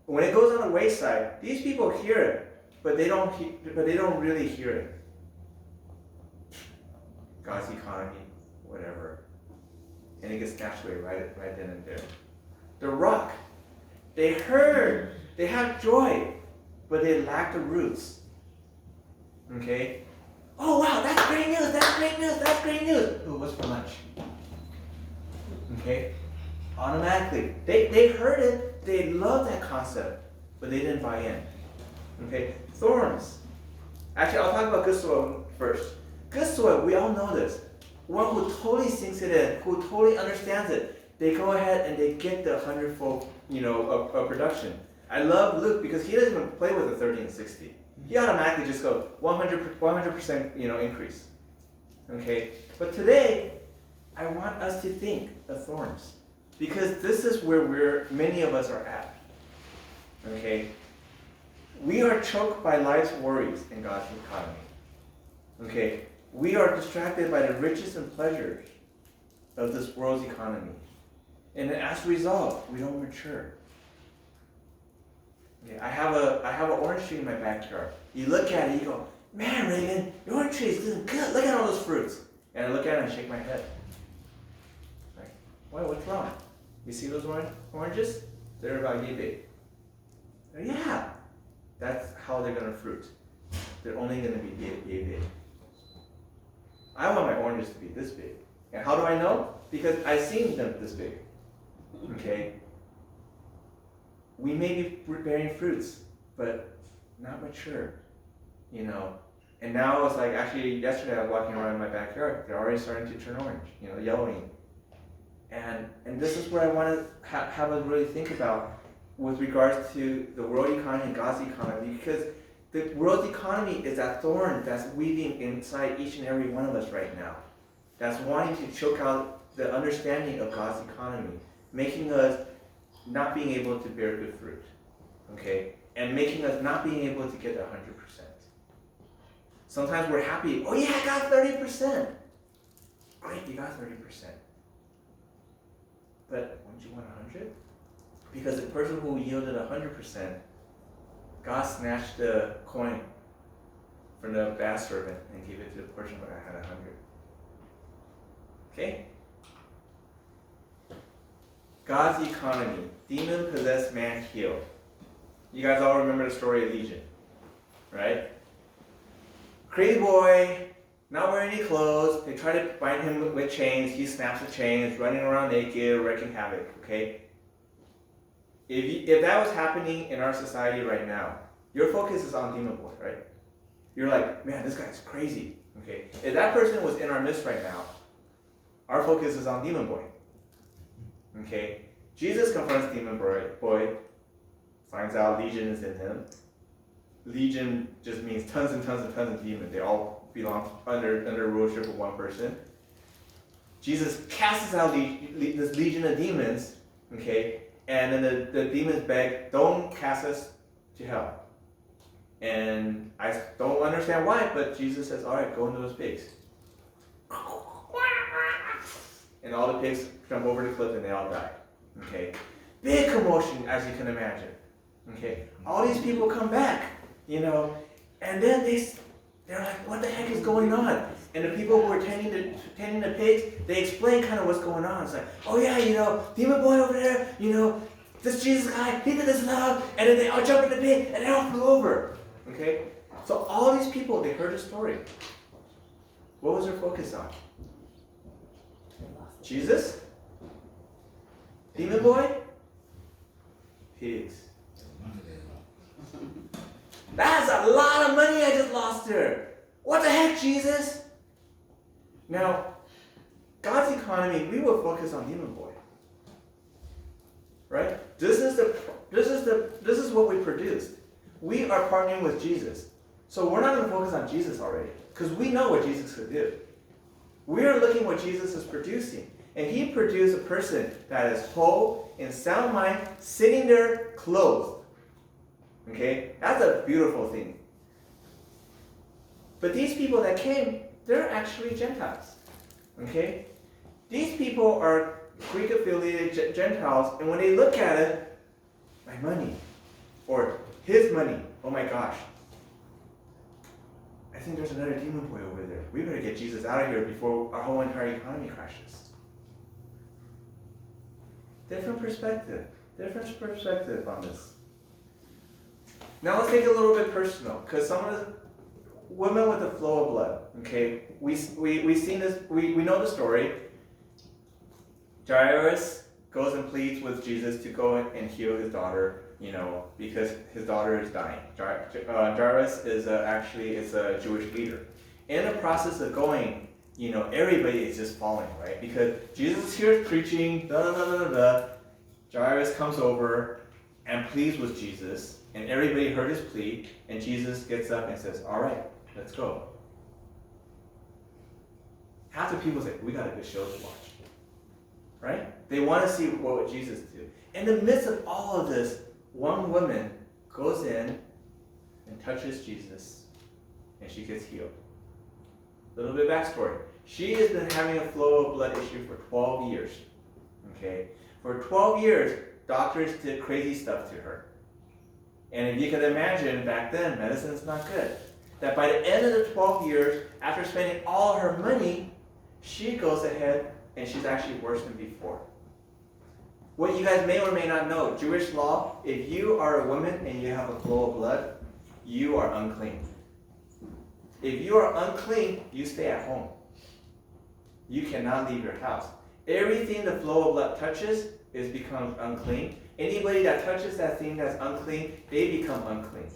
When it goes on the wayside, these people hear it, but they don't really hear it. God's economy, whatever, and it gets snatched away right then and there. The rock, they heard. They have joy, but they lack the roots. Okay? Oh wow, that's great news, that's great news, that's great news. Ooh, what's for lunch? Okay? Automatically. They heard it, they loved that concept, but they didn't buy in. Okay? Thorns. Actually, I'll talk about good soil first. Good soil, we all know this. One who totally sinks it in, who totally understands it, they go ahead and they get the 100-fold, of production. I love Luke because he doesn't even play with the 30 and 60. He automatically just goes 100%, increase. Okay? But today, I want us to think of thorns. Because this is where many of us are at. Okay? We are choked by life's worries in God's economy. Okay? We are distracted by the riches and pleasures of this world's economy. And as a result, we don't mature. Okay, I have an orange tree in my backyard. You look at it, you go, man, Reagan, your orange tree is doing good. Look at all those fruits. And I look at it and I shake my head. Like, what's wrong? You see those oranges? They're about yay big. Yeah, that's how they're going to fruit. They're only going to be yay big. I want my oranges to be this big. And how do I know? Because I've seen them this big. Okay? We may be bearing fruits, but not mature. You know? And now it's like, actually, yesterday I was walking around in my backyard. They're already starting to turn orange, you know, yellowing. And this is where I want to have us really think about with regards to the world economy and God's economy, because the world's economy is that thorn that's weaving inside each and every one of us right now. That's wanting to choke out the understanding of God's economy, making us not being able to bear good fruit, okay? And making us not being able to get 100%. Sometimes we're happy, oh yeah, I got 30%. Great, you got 30%. But wouldn't you want 100? Because the person who yielded 100%, God snatched the coin from the bad servant and gave it to the person who had 100. Okay? God's economy. Demon-possessed man healed. You guys all remember the story of Legion, right? Crazy boy, not wearing any clothes. They try to bind him with chains. He snaps the chains, running around naked, wreaking havoc, okay? If that was happening in our society right now, your focus is on Demon Boy, right? You're like, man, this guy's crazy, okay? If that person was in our midst right now, our focus is on Demon Boy, okay? Jesus confronts Demon Boy, finds out Legion is in him. Legion just means tons and tons and tons of demons. They all belong under rulership of one person. Jesus casts out this legion of demons, okay? And then the demons beg, don't cast us to hell. And I don't understand why, but Jesus says, all right, go into those pigs. And all the pigs jump over the cliff and they all die. Okay? Big commotion, as you can imagine. Okay? All these people come back, you know, and then they're like, what the heck is going on? And the people who were tending the pigs, they explain kind of what's going on. It's like, oh yeah, you know, Demon Boy over there, you know, this Jesus guy, he did this love, and then they all jump in the pig, and they all flew over. Okay? So all these people, they heard the story. What was their focus on? Jesus? Demon Boy? Pigs. That's a lot of money I just lost there. What the heck, Jesus? Now, God's economy, we will focus on Demon Boy. Right? This is what we produced. We are partnering with Jesus. So we're not going to focus on Jesus already, because we know what Jesus could do. We are looking what Jesus is producing. And he produced a person that is whole, in sound mind, sitting there clothed. Okay? That's a beautiful thing. But these people that came, they're actually Gentiles. Okay? These people are Greek-affiliated Gentiles, and when they look at it, my money, or his money, oh my gosh, I think there's another demon boy over there. We better get Jesus out of here before our whole entire economy crashes. Different perspective on this. Now let's take it a little bit personal, because some of the women with the flow of blood, okay, we've seen this, we know the story. Jairus goes and pleads with Jesus to go and heal his daughter, you know, because his daughter is dying. Jairus is actually a Jewish leader. In the process of going, you know, everybody is just following, right? Because Jesus is here preaching, Jairus comes over and pleads with Jesus, and everybody heard his plea, and Jesus gets up and says, all right, let's go. Half the people say, we got a good show to watch. Right? They want to see what Jesus did. In the midst of all of this, one woman goes in and touches Jesus, and she gets healed. A little bit of backstory. She has been having a flow of blood issue for 12 years. Okay? For 12 years, doctors did crazy stuff to her. And if you can imagine, back then, medicine's not good. That by the end of the 12 years, after spending all her money, she goes ahead and she's actually worse than before. What you guys may or may not know, Jewish law, if you are a woman and you have a flow of blood, you are unclean. If you are unclean, you stay at home. you cannot leave your house. Everything the flow of blood touches is becomes unclean. Anybody that touches that thing that's unclean, they become unclean.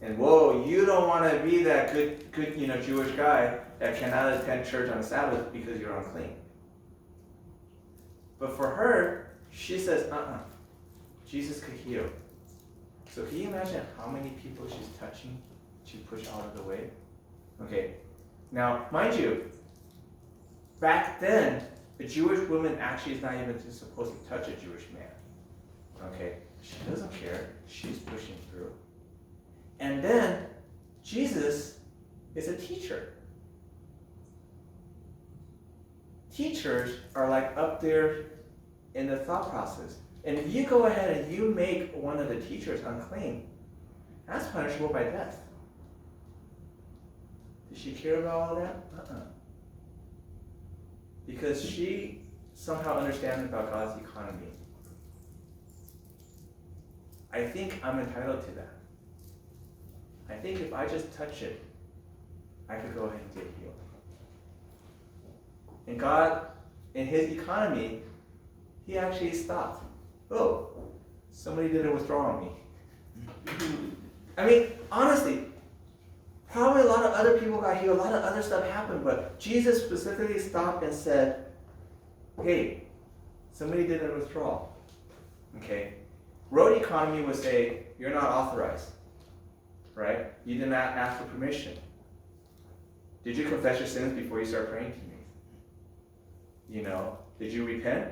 And whoa, you don't want to be that good Jewish guy that cannot attend church on Sabbath because you're unclean. But for her, she says, Jesus could heal. So can you imagine how many people she's touching to push out of the way? Okay, now mind you, back then, a Jewish woman actually is not even supposed to touch a Jewish man. Okay, she doesn't care, she's pushing through. And then, Jesus is a teacher. Teachers are like up there in the thought process. And if you go ahead and you make one of the teachers unclean, that's punishable by death. Did she care about all of that? Because she somehow understands about God's economy. I think I'm entitled to that. I think if I just touch it, I could go ahead and get healed. And God, in his economy, he actually stopped. Oh, somebody did a withdrawal on me. I mean, honestly, probably a lot of other people got healed, a lot of other stuff happened, but Jesus specifically stopped and said, hey, somebody did a withdrawal. Okay? Road economy would say, you're not authorized. Right? You did not ask for permission. Did you confess your sins before you start praying to me? Did you repent?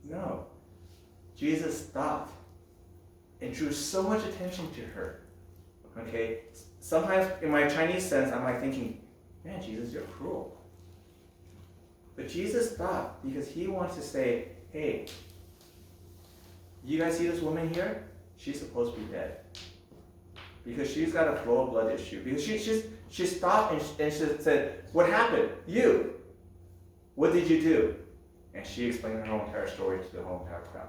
No. Jesus stopped and drew so much attention to her. Okay? Sometimes in my Chinese sense, I'm like thinking, man, Jesus, you're cruel. But Jesus stopped because he wants to say, hey, you guys see this woman here? She's supposed to be dead. Because she's got a flow of blood issue. Because she stopped and she said, what happened? You. What did you do? And she explained her whole entire story to the whole entire crowd.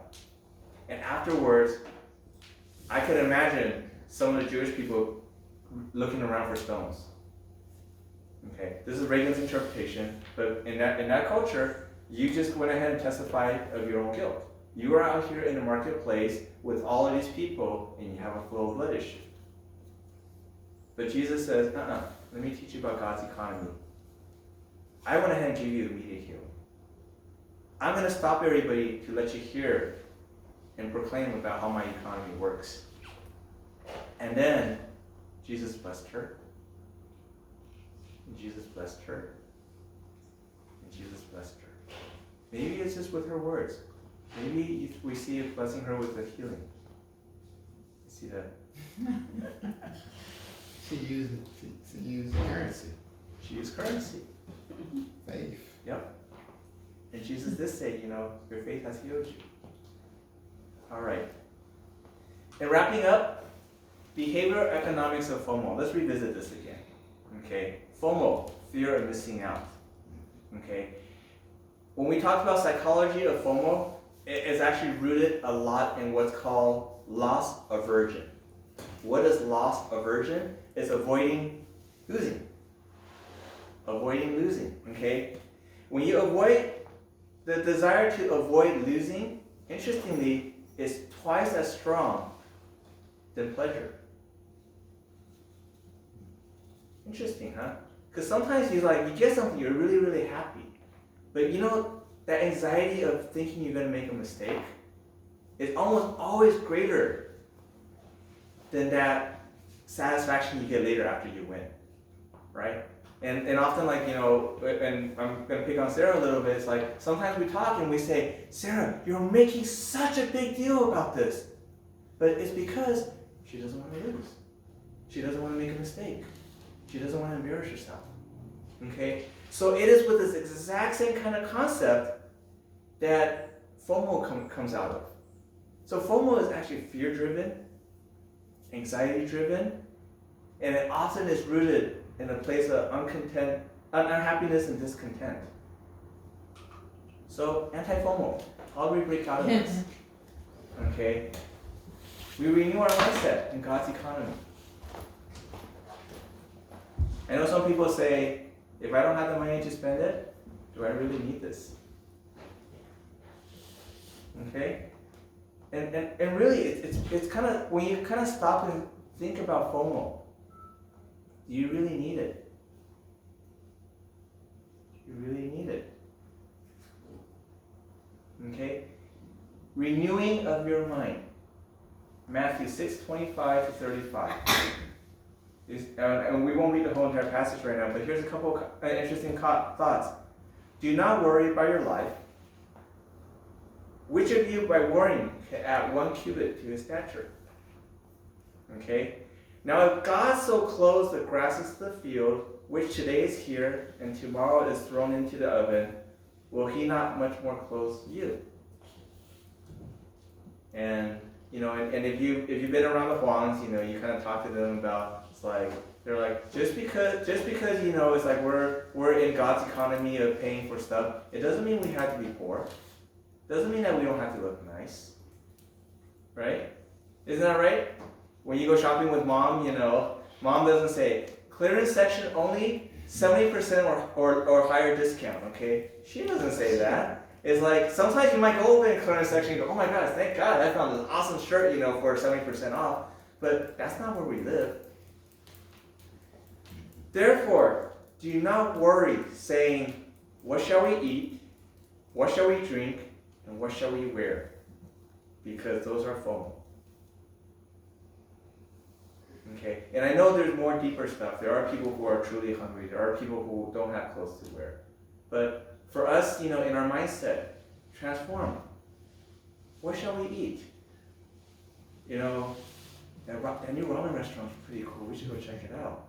And afterwards, I could imagine some of the Jewish people looking around for stones. Okay, this is Reagan's interpretation, but in that culture, you just went ahead and testified of your own guilt. You are out here in the marketplace with all of these people, and you have a flow of blood issue. But Jesus says, let me teach you about God's economy. I went ahead and gave you immediate healing. I'm going to stop everybody to let you hear and proclaim about how my economy works. And then Jesus blessed her. And Jesus blessed her. And Jesus blessed her. Maybe it's just with her words. Maybe we see it blessing her with the healing. You see that? She used currency. She used currency. Faith. Yep. And Jesus did say, your faith has healed you. All right. And wrapping up, behavioral economics of FOMO. Let's revisit this again. Okay. FOMO, fear of missing out. Okay. When we talked about psychology of FOMO, it's actually rooted a lot in what's called loss aversion. What is loss aversion? It's avoiding losing. Avoiding losing, okay? When you avoid, the desire to avoid losing, interestingly, is twice as strong than pleasure. Interesting, huh? Because sometimes you get something, you're really, really happy. But that anxiety of thinking you're going to make a mistake is almost always greater than that satisfaction you get later after you win, right? And often and I'm going to pick on Sarah a little bit, it's like sometimes we talk and we say, Sarah, you're making such a big deal about this. But it's because she doesn't want to lose. She doesn't want to make a mistake. She doesn't want to embarrass herself. Okay? So it is with this exact same kind of concept that FOMO comes out of. So FOMO is actually fear-driven, anxiety-driven, and it often is rooted in a place of unhappiness and discontent. So anti-FOMO, how do we break out of this? Okay? We renew our mindset in God's economy. I know some people say, if I don't have the money to spend it, do I really need this? Okay? And really, it's kind of, when you kind of stop and think about FOMO, do you really need it? You really need it. Okay? Renewing of your mind. Matthew 6:25 to 35. And we won't read the whole entire passage right now, but here's a couple of interesting thoughts. Do not worry about your life. Which of you, by worrying, can add 1 cubit to his stature? Okay? Now, if God so clothes the grasses of the field, which today is here and tomorrow is thrown into the oven, will he not much more clothe you? And and if you've been around the Huangs, you kind of talk to them about, it's like, they're like, just because it's like we're in God's economy of paying for stuff, it doesn't mean we have to be poor. Doesn't mean that we don't have to look nice. Right? Isn't that right? When you go shopping with mom, mom doesn't say, clearance section only 70% or higher discount, okay? She doesn't say that. It's like, sometimes you might go over in the clearance section and go, oh my gosh, thank God, I found this awesome shirt, for 70% off. But that's not where we live. Therefore, do not worry, saying, what shall we eat? What shall we drink? And what shall we wear? Because those are FOMO. Okay, and I know there's more deeper stuff. There are people who are truly hungry. There are people who don't have clothes to wear. But for us, in our mindset, transform. What shall we eat? That new ramen restaurant is pretty cool. We should go check it out.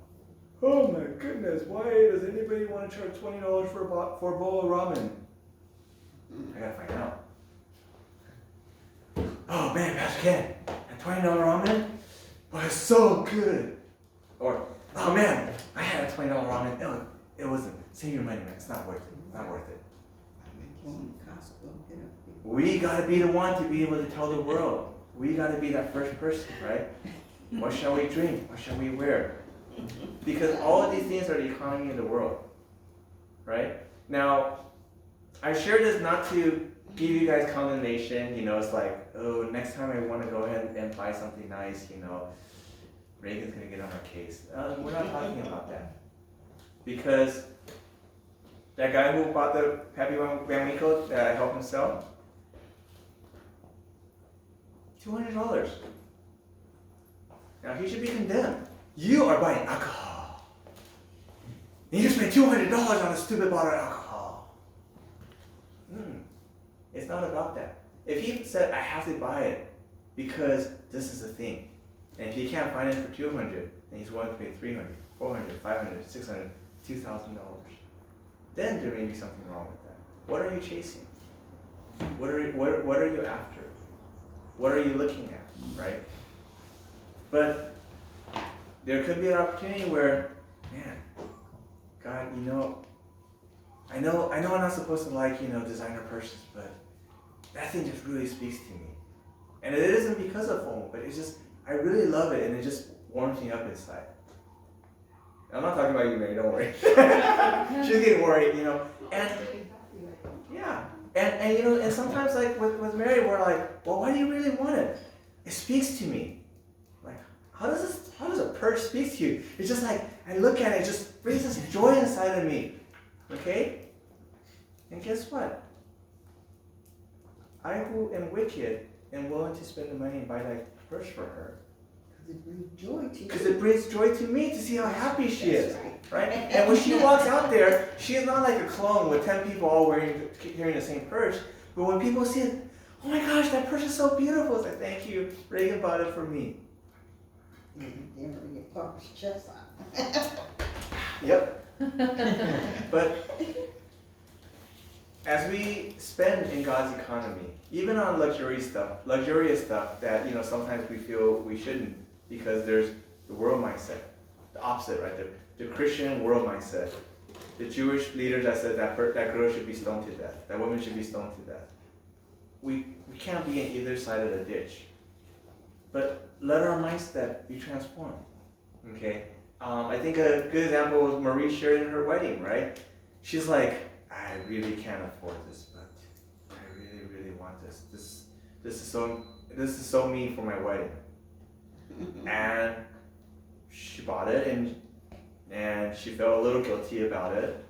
Oh my goodness, why does anybody want to charge $20 for a bowl of ramen? I gotta find out. Oh man, Pastor Ken, that $20 ramen was so good. Or, oh man, I had a $20 ramen. It wasn't. Save your money, man. It's not worth it. Not worth it. We gotta be the one to be able to tell the world. We gotta be that first person, right? What shall we drink? What shall we wear? Because all of these things are the economy of the world, right? Now, I share this not to give you guys condemnation. It's like, oh, next time I want to go ahead and buy something nice, Reagan's gonna get on our case. We're not talking about that, because that guy who bought the Happy Van Winkle that I helped him sell, $200. Now he should be condemned. You are buying alcohol. You just spent $200 on a stupid bottle of alcohol. It's not about that. If he said, I have to buy it because this is a thing, and if he can't find it for $200, then he's willing to pay $300, $400, $500, $600, $2,000, then there may be something wrong with that. What are you chasing? What are you after? What are you looking at, right? But there could be an opportunity where, man, God, I know I'm not supposed to like, designer purses, but that thing just really speaks to me. And it isn't because of FOMO, but it's just, I really love it, and it just warms me up inside. I'm not talking about you, Mary, don't worry. She's getting worried, and yeah. And sometimes, like, with Mary, we're like, well, why do you really want it? It speaks to me. Like, how does a purse speak to you? It's just like, I look at it, it just brings this joy inside of me. Okay? And guess what? I who am wicked am willing to spend the money and buy that purse for her. Because it brings joy to you. Because it brings joy to me to see how happy she is. Right? And when she walks out there, she is not like a clone with 10 people all carrying the same purse. But when people see it, oh my gosh, that purse is so beautiful. It's like, thank you. Reagan bought it for me. Your Papa's chest out. Yep. But as we spend in God's economy, even on luxurious stuff that sometimes we feel we shouldn't, because there's the world mindset, the opposite right there, the Christian world mindset, the Jewish leaders that said that girl should be stoned to death, that woman should be stoned to death. We can't be on either side of the ditch, but let our mindset be transformed. Okay, I think a good example was Marie shared in her wedding, right? She's like, I really can't afford this, but I really, really want this. This is so me for my wedding. And she bought it, and she felt a little guilty about it.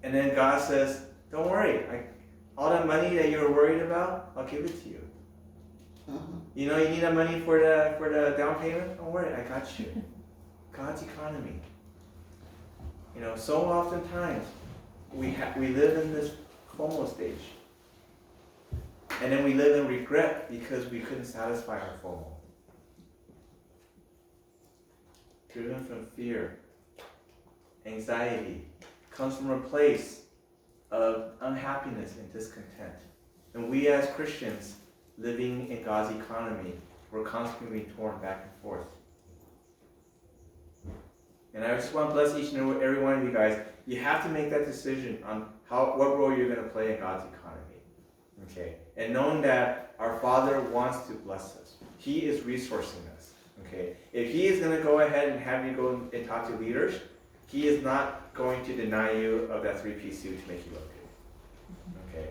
And then God says, don't worry, all that money that you were worried about, I'll give it to you. You know, you need that money for the down payment? Don't worry, I got you. God's economy. You know, so oftentimes we live in this FOMO stage. And then we live in regret because we couldn't satisfy our FOMO. Driven from fear, anxiety, comes from a place of unhappiness and discontent. And we as Christians, living in God's economy, we're constantly being torn back and forth. And I just want to bless each and every one of you guys. You have to make that decision on what role you're going to play in God's economy. Okay? And knowing that our Father wants to bless us. He is resourcing us. Okay? If He is going to go ahead and have you go and talk to leaders, He is not going to deny you of that 3-piece suit to make you look good. Okay?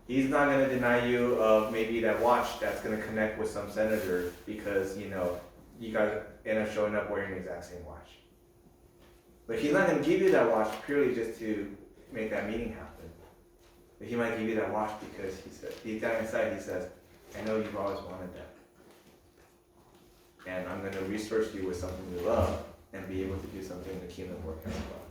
He's not going to deny you of maybe that watch that's going to connect with some senator because, you know, you guys end up showing up wearing the exact same watch. But He's not going to give you that watch purely just to make that meeting happen. But He might give you that watch because He said, deep down inside, He says, I know you've always wanted that. And I'm going to resource you with something you love and be able to do something in the kingdom work as well.